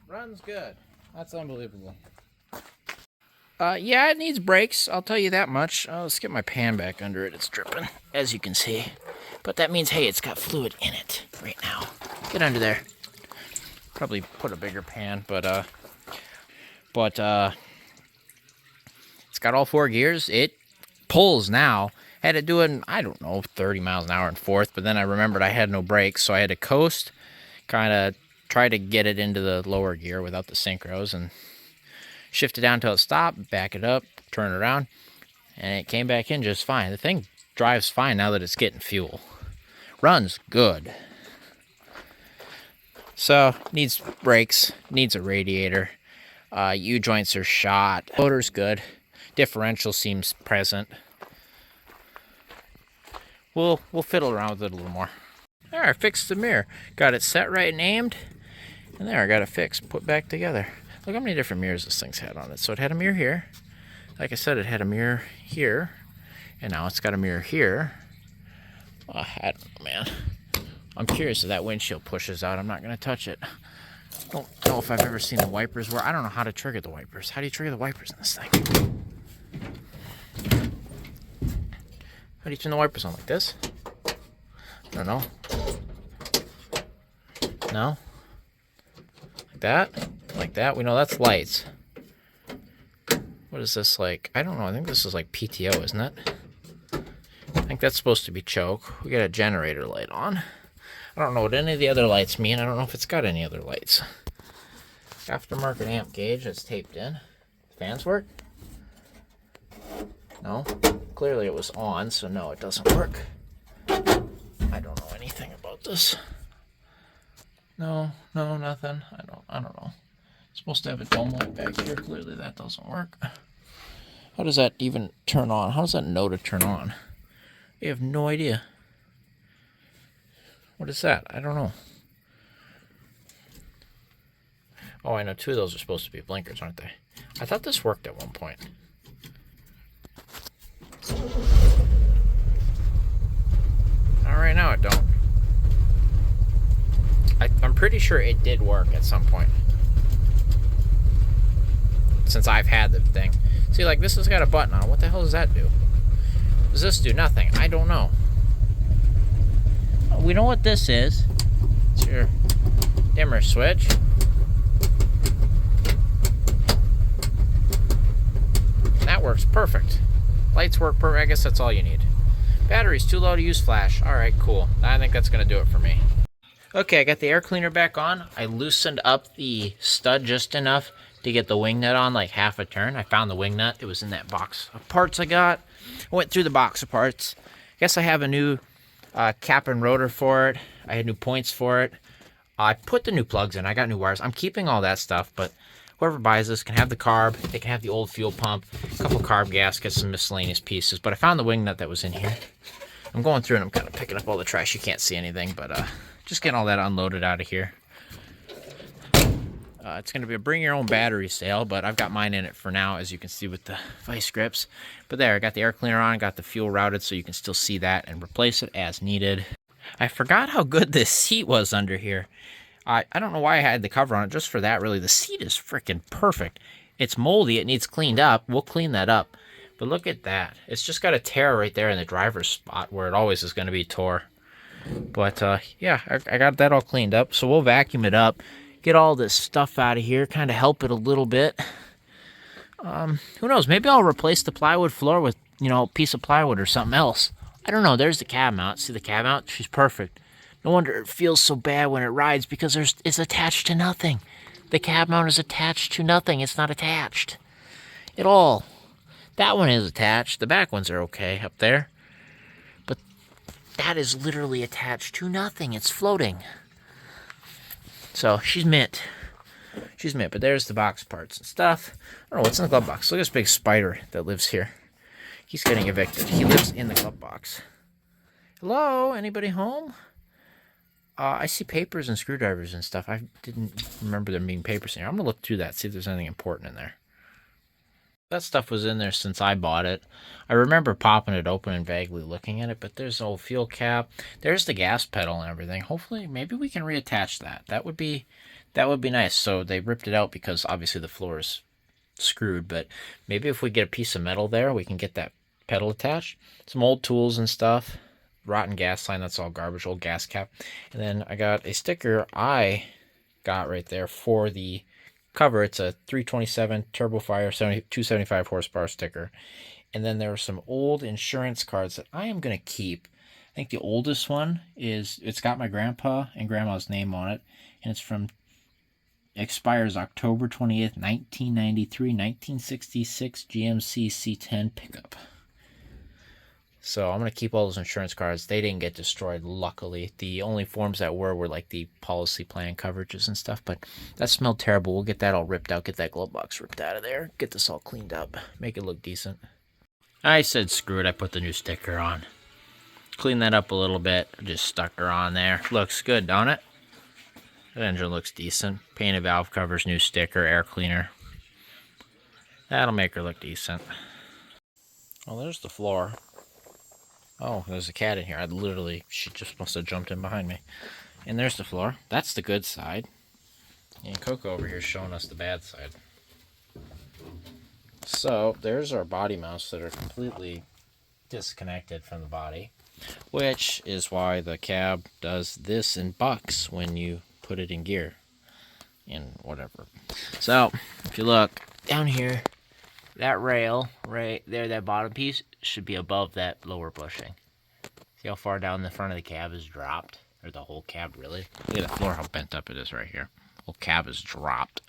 Runs good. That's unbelievable. Yeah, it needs brakes. I'll tell you that much. Let's get my pan back under it. It's dripping, as you can see. But that means, hey, it's got fluid in it right now. Get under there. Probably put a bigger pan, but it's got all 4 gears. It pulls now. Had it doing, I don't know, 30 miles an hour in fourth, but then I remembered I had no brakes, so I had to coast, kind of try to get it into the lower gear without the synchros, and shift it down until it stopped, back it up, turn it around, and it came back in just fine. The thing drives fine now that it's getting fuel. Runs good. So, needs brakes, needs a radiator. U-joints are shot. Motor's good. Differential seems present. We'll fiddle around with it a little more. There, I fixed the mirror. Got it set right and aimed. And there, I got it fixed, put back together. Look how many different mirrors this thing's had on it. So it had a mirror here. Like I said, it had a mirror here. And now it's got a mirror here. I don't know, man. I'm curious if that windshield pushes out. I'm not going to touch it. Don't know if I've ever seen the wipers where I don't know how to trigger the wipers. How do you trigger the wipers in this thing? How do you turn the wipers on? Like this? I don't know. No? Like that? Like that? We know that's lights. What is this like? I don't know. I think this is like PTO, isn't it? I think that's supposed to be choke. We got a generator light on. I don't know what any of the other lights mean. I don't know if it's got any other lights. Aftermarket amp gauge that's taped in. Fans work? No? Clearly it was on, so no, it doesn't work. I don't know anything about this. No, nothing. I don't know. It's supposed to have a dome light back here. Clearly that doesn't work. How does that even turn on? How does that know to turn on? I have no idea. What is that? I don't know. Oh, I know 2 of those are supposed to be blinkers, aren't they? I thought this worked at one point. All right, now it don't. I'm pretty sure it did work at some point. Since I've had the thing. See, like this has got a button on it. What the hell does that do? Does this do nothing? I don't know. We know what this is. It's your dimmer switch. And that works perfect. Lights work perfect. I guess that's all you need. Battery's too low to use flash. Alright, cool. I think that's going to do it for me. Okay, I got the air cleaner back on. I loosened up the stud just enough to get the wing nut on like half a turn. I found the wing nut. It was in that box of parts I got. I went through the box of parts. I guess I have a new cap and rotor for it. I had new points for it. I put the new plugs in. I got new wires. I'm keeping all that stuff, but whoever buys this can have the carb. They can have the old fuel pump, a couple carb gaskets, some miscellaneous pieces. But I found the wing nut that was in here. I'm going through and I'm kind of picking up all the trash. You can't see anything, but just getting all that unloaded out of here. It's going to be a bring your own battery sale, but I've got mine in it for now, as you can see with the vice grips. But there, I got the air cleaner on, got the fuel routed so you can still see that and replace it as needed. I forgot how good this seat was under here. I don't know why I had the cover on it, just for that really. The seat is freaking perfect. It's moldy, it needs cleaned up. We'll clean that up. But look at that. It's just got a tear right there in the driver's spot where it always is going to be tore. But yeah, I got that all cleaned up. So we'll vacuum it up. Get all this stuff out of here, kind of help it a little bit. Who knows? Maybe I'll replace the plywood floor with, a piece of plywood or something else. I don't know. There's the cab mount. See the cab mount? She's perfect. No wonder it feels so bad when it rides, because it's attached to nothing. The cab mount is attached to nothing. It's not attached at all. That one is attached. The back ones are okay up there. But that is literally attached to nothing. It's floating. So she's mint. She's mint. But there's the box parts and stuff. I don't know what's in the glove box. Look at this big spider that lives here. He's getting evicted. He lives in the glove box. Hello? Anybody home? I see papers and screwdrivers and stuff. I didn't remember there being papers in here. I'm going to look through that, see if there's anything important in there. That stuff was in there since I bought it. I remember popping it open and vaguely looking at it, but there's the old fuel cap. There's the gas pedal and everything. Hopefully, maybe we can reattach that. That would be nice. So they ripped it out because obviously the floor is screwed, but maybe if we get a piece of metal there, we can get that pedal attached. Some old tools and stuff. Rotten gas line, that's all garbage, old gas cap. And then I got a sticker I got right there for the cover. It's a 327 Turbofire 275 horsepower sticker. And then there are some old insurance cards that I am going to keep. I think the oldest one is, it's got my grandpa and grandma's name on it. And it's from, expires October 20th, 1993, 1966 GMC C10 pickup. So I'm going to keep all those insurance cards. They didn't get destroyed, luckily. The only forms that were like the policy plan coverages and stuff. But that smelled terrible. We'll get that all ripped out. Get that glove box ripped out of there. Get this all cleaned up. Make it look decent. I said screw it. I put the new sticker on. Clean that up a little bit. Just stuck her on there. Looks good, don't it? The engine looks decent. Painted valve covers, new sticker, air cleaner. That'll make her look decent. Well, there's the floor. Oh, there's a cat in here. She just must have jumped in behind me. And there's the floor. That's the good side. And Coco over here is showing us the bad side. So, there's our body mounts that are completely disconnected from the body, which is why the cab does this in bucks when you put it in gear and whatever. So, if you look down here, that rail right there, that bottom piece, should be above that lower bushing. See how far down the front of the cab is dropped? Or the whole cab, really? Look at the floor, how bent up it is right here. The whole cab is dropped.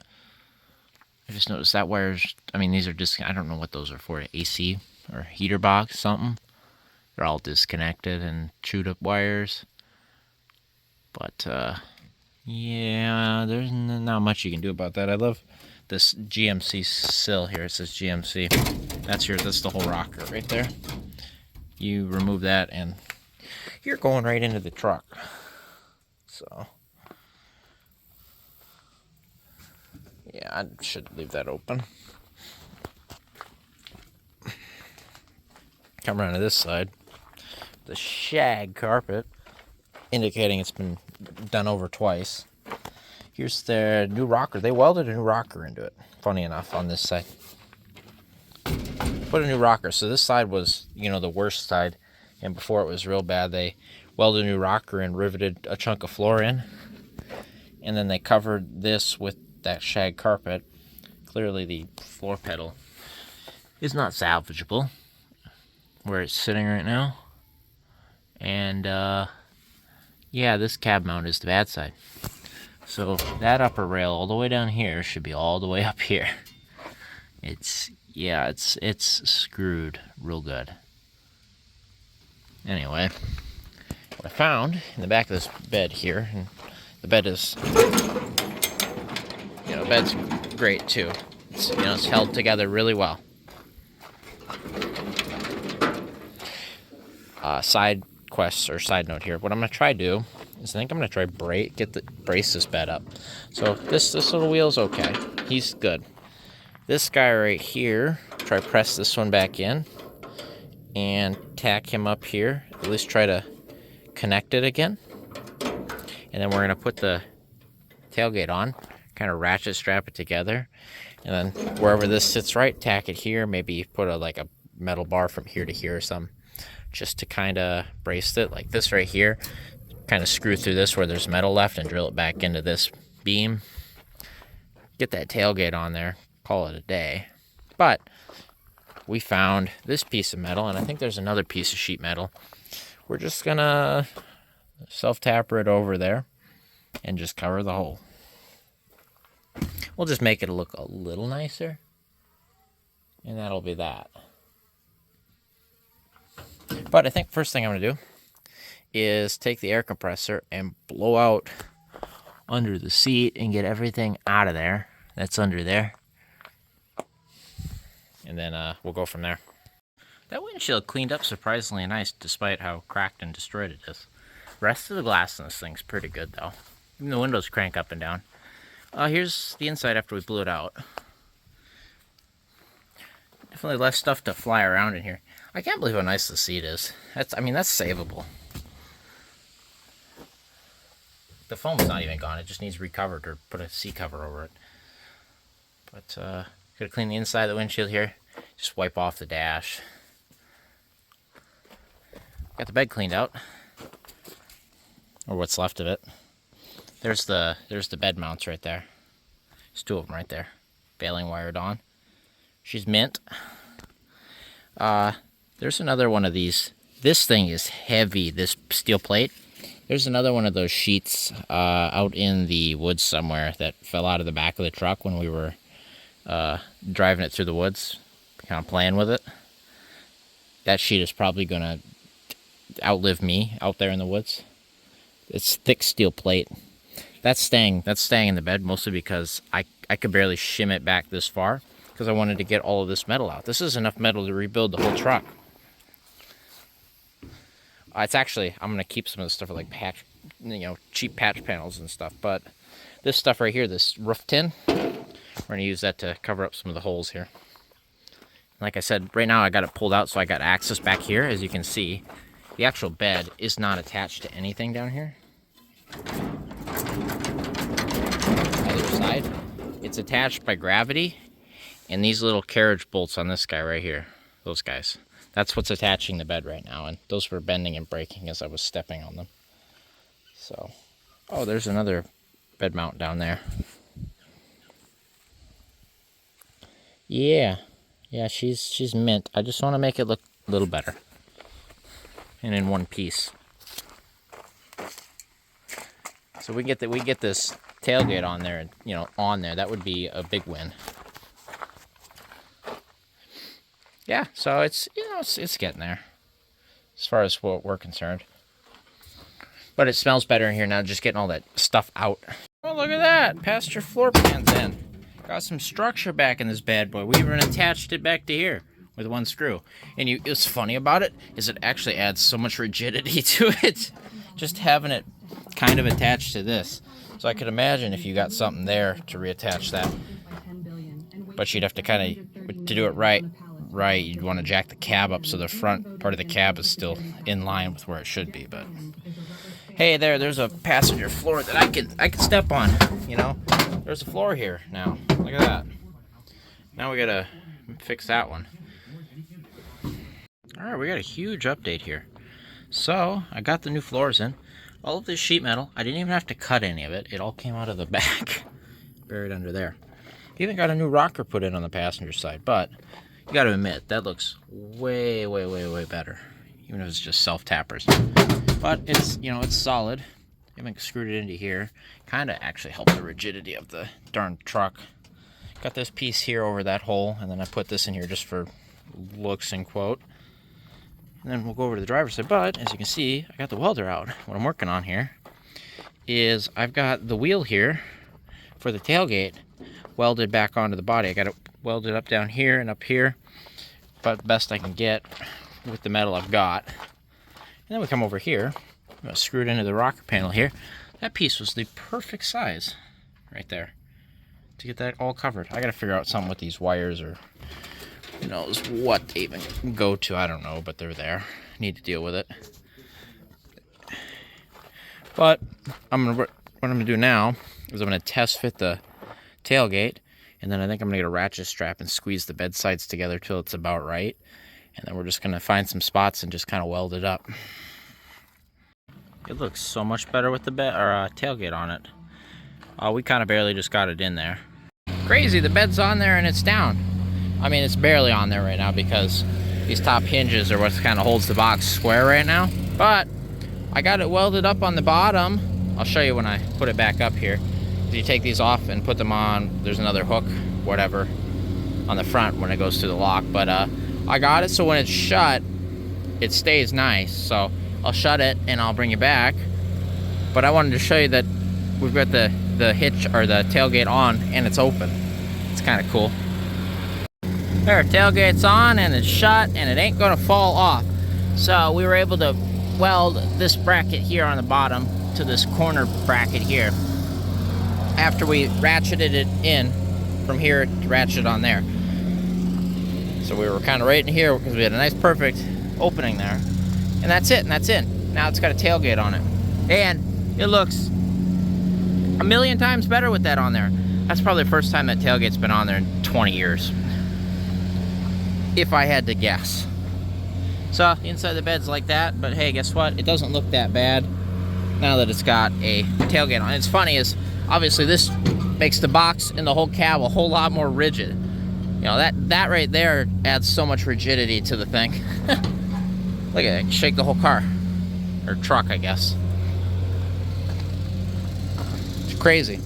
I just noticed that wires, I mean, these are just, I don't know what those are for, AC or heater box, something. They're all disconnected and chewed up wires. But, yeah, there's not much you can do about that. I love this GMC sill here. It says GMC. That's the whole rocker right there. You remove that and you're going right into the truck. So, yeah, I should leave that open. Come around to this side. The shag carpet, indicating it's been done over twice. Here's their new rocker. They welded a new rocker into it, funny enough, on this side. Put a new rocker. So this side was, the worst side. And before it was real bad, they welded a new rocker and riveted a chunk of floor in. And then they covered this with that shag carpet. Clearly the floor pedal is not salvageable where it's sitting right now. And, yeah, this cab mount is the bad side. So that upper rail all the way down here should be all the way up here. It's screwed real good. Anyway, what I found in the back of this bed here, and the bed is, bed's great too. It's held together really well. Side quest or side note here. What I'm gonna try to do is I think I'm gonna try brace this bed up. So this little wheel's okay. He's good. This guy right here, try press this one back in and tack him up here. At least try to connect it again. And then we're gonna put the tailgate on, kind of ratchet strap it together, and then wherever this sits right, tack it here. Maybe put a metal bar from here to here or something, just to kind of brace it, like this right here. Kind of screw through this where there's metal left and drill it back into this beam. Get that tailgate on there, call it a day. But we found this piece of metal, and I think there's another piece of sheet metal. We're just gonna self-tapper it over there and just cover the hole. We'll just make it look a little nicer, and that'll be that. But I think first thing I'm going to do is take the air compressor and blow out under the seat and get everything out of there that's under there. And then we'll go from there. That windshield cleaned up surprisingly nice despite how cracked and destroyed it is. The rest of the glass in this thing's pretty good though. Even the windows crank up and down. Here's the inside after we blew it out. Definitely less stuff to fly around in here. I can't believe how nice the seat is. That's savable. The foam's not even gone. It just needs recovered or put a seat cover over it. But, gotta clean the inside of the windshield here. Just wipe off the dash. Got the bed cleaned out. Or what's left of it. There's the bed mounts right there. There's two of them right there, baling wired on. She's mint. There's another one of these. This thing is heavy, this steel plate. There's another one of those sheets out in the woods somewhere that fell out of the back of the truck when we were driving it through the woods, kind of playing with it. That sheet is probably going to outlive me out there in the woods. It's thick steel plate. That's staying in the bed mostly because I could barely shim it back this far because I wanted to get all of this metal out. This is enough metal to rebuild the whole truck. It's actually, I'm going to keep some of this stuff for like patch, cheap patch panels and stuff. But this stuff right here, this roof tin, we're going to use that to cover up some of the holes here. Like I said, right now I got it pulled out so I got access back here. As you can see, the actual bed is not attached to anything down here. Other side, it's attached by gravity and these little carriage bolts on this guy right here. Those guys. That's what's attaching the bed right now, and those were bending and breaking as I was stepping on them. So, oh, there's another bed mount down there. Yeah, she's mint. I just want to make it look a little better, and in one piece. So we get this tailgate on there, on there. That would be a big win. Yeah, so it's getting there as far as what we're concerned. But it smells better in here now, just getting all that stuff out. Oh, look at that. Passed your floor pans in. Got some structure back in this bad boy. We even attached it back to here with one screw. And what's funny about it is it actually adds so much rigidity to it. Just having it kind of attached to this. So I could imagine if you got something there to reattach that. But you'd have to to do it right, you'd want to jack the cab up so the front part of the cab is still in line with where it should be. But hey, there's a passenger floor that I could step on. There's a floor here now. Look at that. Now we gotta fix that one. All right, we got a huge update here. So I got the new floors in. All of this sheet metal, I didn't even have to cut any of it. It all came out of the back, buried under there. Even got a new rocker put in on the passenger side, but you got to admit, that looks way, way, way, way better. Even if it's just self-tappers. But it's, it's solid. I haven't screwed it into here. Kind of actually helped the rigidity of the darn truck. Got this piece here over that hole, and then I put this in here just for looks and quote. And then we'll go over to the driver's side. But, as you can see, I got the welder out. What I'm working on here is I've got the wheel here for the tailgate welded back onto the body. I got it welded up down here and up here, but best I can get with the metal I've got. And then we come over here, I'm gonna screw it into the rocker panel here. That piece was the perfect size right there to get that all covered. I gotta figure out something with these wires, or who knows what they even go to. I don't know, but they're there. Need to deal with it. But what I'm gonna do now is I'm gonna test fit the tailgate, and then I think I'm gonna get a ratchet strap and squeeze the bed sides together till it's about right, and then we're just gonna find some spots and just kind of weld it up. It looks so much better with the tailgate on it. We kind of barely just got it in there. Crazy, the bed's on there and it's down. I mean, it's barely on there right now because these top hinges are what kind of holds the box square right now, but I got it welded up on the bottom. I'll show you when I put it back up here. You take these off and put them on. There's another hook, whatever, on the front when it goes to the lock. But I got it so when it's shut, it stays nice. So I'll shut it and I'll bring you back. But I wanted to show you that we've got the hitch or the tailgate on and it's open. It's kind of cool. There, tailgate's on and it's shut and it ain't gonna fall off. So we were able to weld this bracket here on the bottom to this corner bracket here. After we ratcheted it in from here to ratchet on there. So we were kind of right in here because we had a nice perfect opening there. And that's it, and that's in. Now it's got a tailgate on it. And it looks a million times better with that on there. That's probably the first time that tailgate's been on there in 20 years. If I had to guess. So, inside the bed's like that, but hey, guess what? It doesn't look that bad. now that it's got a tailgate on. It's funny is obviously this makes the box and the whole cab a whole lot more rigid. You know, that right there adds so much rigidity to the thing. Look at it, shake the whole car. Or truck, I guess. It's crazy.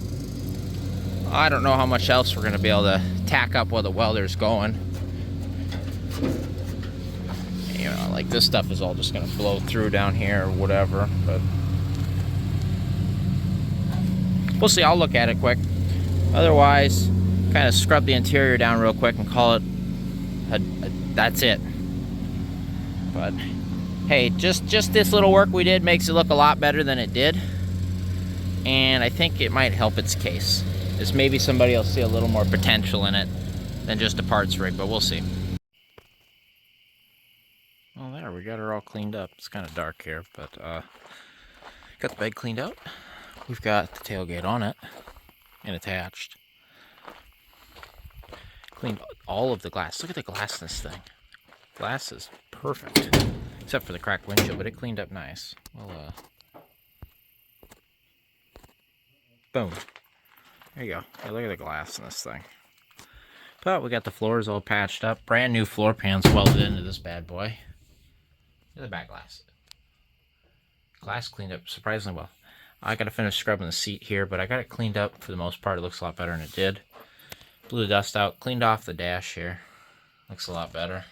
I don't know how much else we're gonna be able to tack up while the welder's going. You know, like this stuff is all just gonna blow through down here or whatever, but we'll see. I'll look at it quick. Otherwise, kind of scrub the interior down real quick and call it that's it. But hey, just this little work we did makes it look a lot better than it did, and I think it might help its case. Is maybe somebody will see a little more potential in it than just a parts rig, but we'll see. Well, there, we got her all cleaned up. It's kind of dark here, but got the bed cleaned out. We've got the tailgate on it and attached. Cleaned all of the glass. Look at the glass in this thing. Glass is perfect, except for the cracked windshield, but it cleaned up nice. Well, boom. There you go. Yeah, look at the glass in this thing. But we got the floors all patched up. Brand new floor pans welded into this bad boy. Look at the back glass. Glass cleaned up surprisingly well. I gotta finish scrubbing the seat here, but I got it cleaned up for the most part. It looks a lot better than it did. Blew the dust out, cleaned off the dash here. Looks a lot better.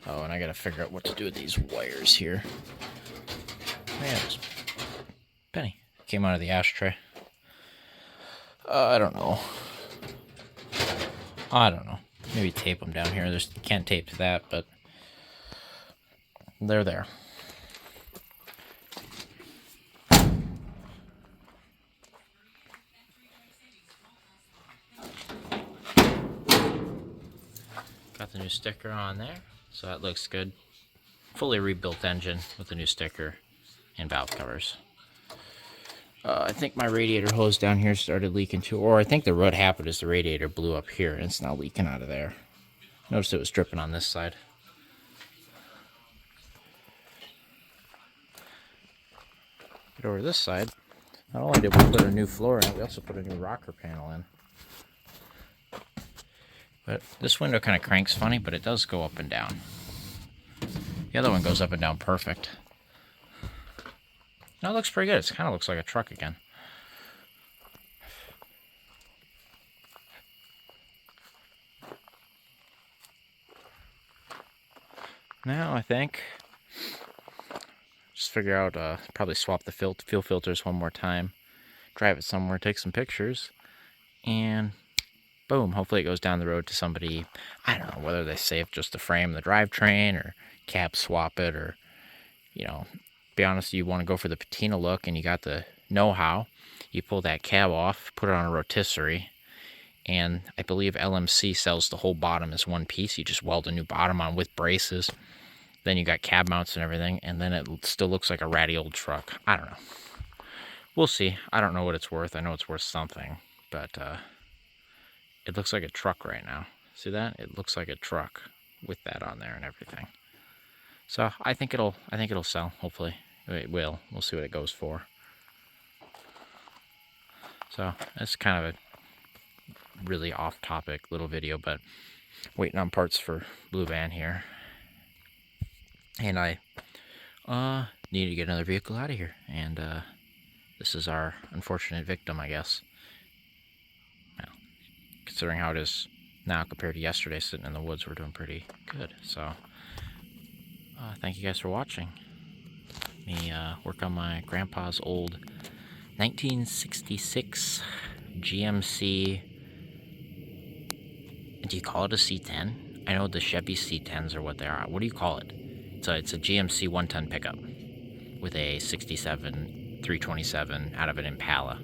Oh, and I gotta figure out what to do with these wires here. Man, penny came out of the ashtray. I don't know. Maybe tape them down here. There's can't tape to that, but they're there. Got the new sticker on there, so that looks good. Fully rebuilt engine with the new sticker and valve covers. I think my radiator hose down here started leaking too, or I think what happened is the radiator blew up here and it's now leaking out of there. Noticed it was dripping on this side. Get over this side. Not only did we put a new floor in, we also put a new rocker panel in. But this window kind of cranks funny, but it does go up and down. The other one goes up and down perfect. No, it looks pretty good. It kind of looks like a truck again. Now I think just figure out probably swap the fuel filters one more time, drive it somewhere, take some pictures, and boom, hopefully it goes down the road to somebody. I don't know whether they save just the frame, the drivetrain, or cab swap it, or, you know, be honest, you want to go for the patina look and you got the know-how, you pull that cab off, put it on a rotisserie, and I believe LMC sells the whole bottom as one piece. You just weld a new bottom on with braces, then you got cab mounts and everything, and then it still looks like a ratty old truck. I don't know. We'll see. I don't know what it's worth. I know it's worth something, but it looks like a truck right now. See that? It looks like a truck with that on there and everything. So I think it'll sell, hopefully. It will. We'll see what it goes for. So that's kind of a really off-topic little video, but waiting on parts for Blue Van here. And I need to get another vehicle out of here. And this is our unfortunate victim, I guess. Well, considering how it is now compared to yesterday sitting in the woods, we're doing pretty good. So thank you guys for watching me work on my grandpa's old 1966 GMC. Do you call it a C10? I know the Chevy C10s are what they are. What do you call it? So it's a GMC 1-ton pickup with a 67 327 out of an Impala.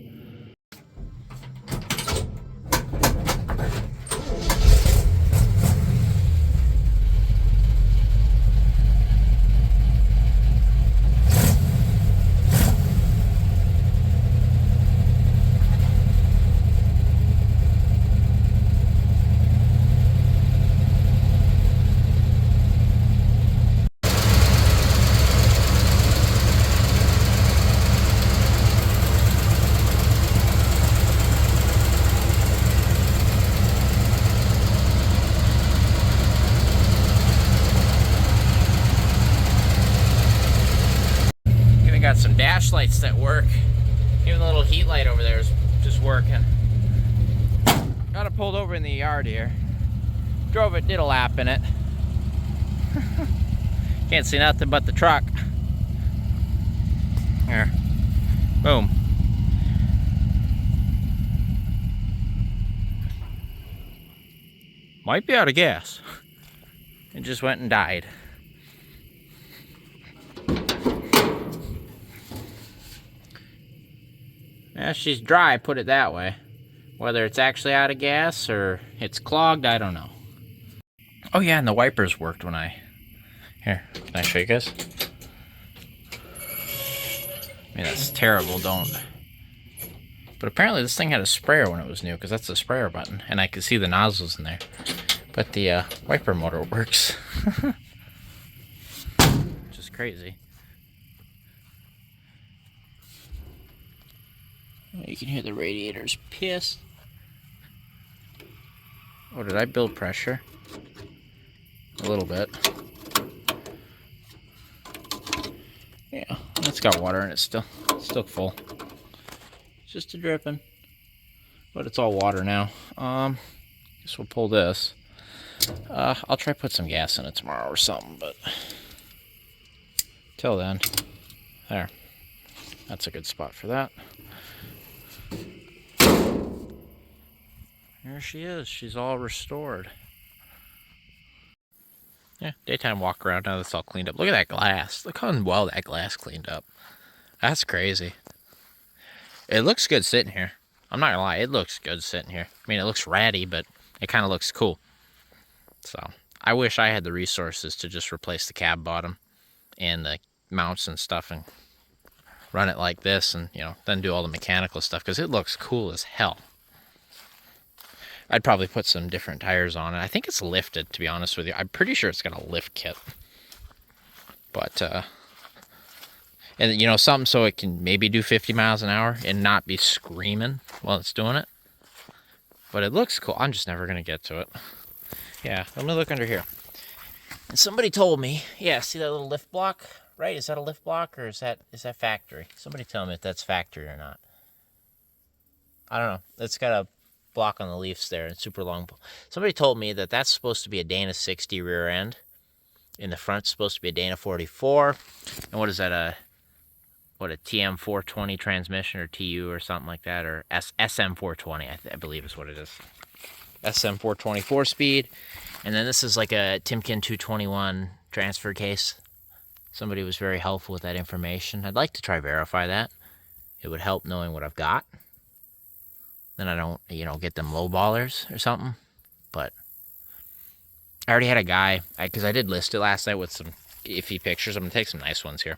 lights that work. Even the little heat light over there is just working. Got it pulled over in the yard here. Drove it, did a lap in it. Can't see nothing but the truck. There. Boom. Might be out of gas. It just went and died. Yeah, she's dry, put it that way. Whether it's actually out of gas or it's clogged, I don't know. Oh yeah, and the wipers worked when I... Here, can I show you guys? I mean, that's terrible, don't... But apparently this thing had a sprayer when it was new, because that's the sprayer button, and I could see the nozzles in there. But the wiper motor works. Which is crazy. You can hear the radiator's pissed. Oh, did I build pressure? A little bit. Yeah, it's got water in it still. It's still full. It's just a dripping. But it's all water now. Guess we'll pull this. I'll try put some gas in it tomorrow or something, but till then, there. That's a good spot for that. There she is. She's all restored. Yeah, daytime walk around now that's all cleaned up. Look at that glass. Look how well that glass cleaned up. That's crazy. It looks good sitting here. I'm not gonna lie, it looks good sitting here. I mean, it looks ratty, but it kind of looks cool. So, I wish I had the resources to just replace the cab bottom and the mounts and stuff and run it like this and, you know, then do all the mechanical stuff because it looks cool as hell. I'd probably put some different tires on it. I think it's lifted, to be honest with you. I'm pretty sure it's got a lift kit. But, and you know, something so it can maybe do 50 miles an hour and not be screaming while it's doing it. But it looks cool. I'm just never going to get to it. Yeah, let me look under here. And somebody told me, yeah, see that little lift block? Right? Is that a lift block or is that factory? Somebody tell me if that's factory or not. I don't know. It's got a block on the leaves there and super long. Somebody told me that that's supposed to be a Dana 60 rear end. In the front, it's supposed to be a Dana 44. And what is that? A TM 420 transmission or TU or something like that, or SM 420, I believe is what it is. SM 420 4-speed. And then this is like a Timken 221 transfer case. Somebody was very helpful with that information. I'd like to try verify that. It would help knowing what I've got. Then I don't, you know, get them low ballers or something. But I already had a guy, because I did list it last night with some iffy pictures. I'm going to take some nice ones here.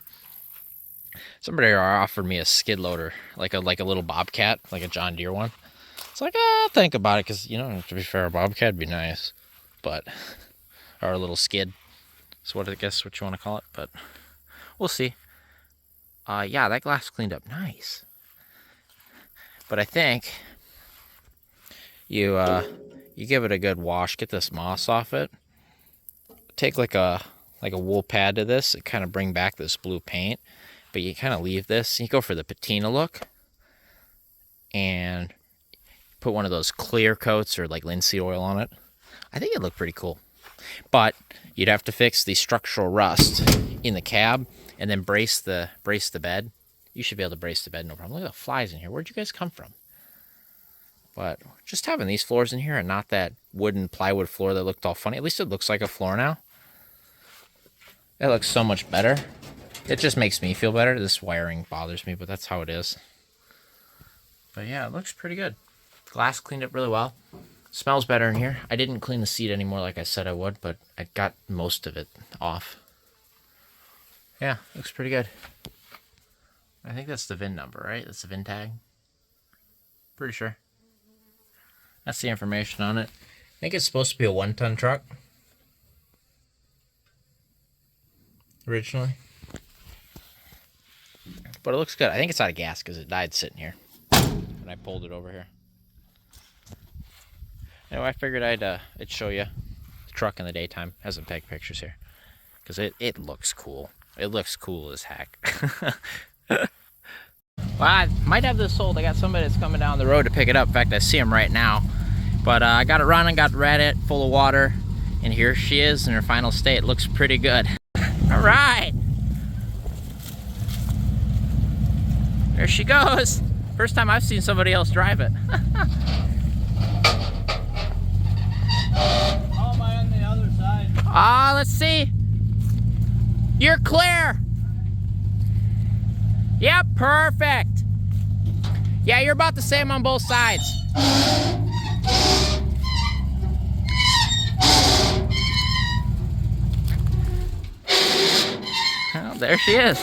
Somebody offered me a skid loader, like a little Bobcat, like a John Deere one. It's like, I'll think about it, because, you know, to be fair, a Bobcat would be nice. But, or a little skid. That's what I guess what you want to call it, but we'll see. Yeah, that glass cleaned up nice. But I think you give it a good wash, get this moss off it. Take like a wool pad to this, and kind of bring back this blue paint. But you kind of leave this, you go for the patina look, and put one of those clear coats or like linseed oil on it. I think it looked pretty cool. But you'd have to fix the structural rust in the cab and then brace the bed. You should be able to brace the bed, no problem. Look at the flies in here. Where'd you guys come from? But just having these floors in here and not that wooden plywood floor that looked all funny. At least it looks like a floor now. That looks so much better. It just makes me feel better. This wiring bothers me, but that's how it is. But yeah, it looks pretty good. Glass cleaned up really well. Smells better in here. I didn't clean the seat anymore like I said I would, but I got most of it off. Yeah, looks pretty good. I think that's the VIN number, right? That's the VIN tag. Pretty sure. That's the information on it. I think it's supposed to be a 1-ton truck. Originally. But it looks good. I think it's out of gas because it died sitting here. And I pulled it over here. Anyway, I figured I'd show you the truck in the daytime. Hasn't taken pictures here. Because it looks cool. It looks cool as heck. Well, I might have this sold. I got somebody that's coming down the road to pick it up. In fact, I see him right now. But I got it running, got it full of water, and here she is in her final state. Looks pretty good. All right. There she goes. First time I've seen somebody else drive it. How am I on the other side? Let's see. You're clear. Yep, perfect. Yeah, you're about the same on both sides. Oh, there she is.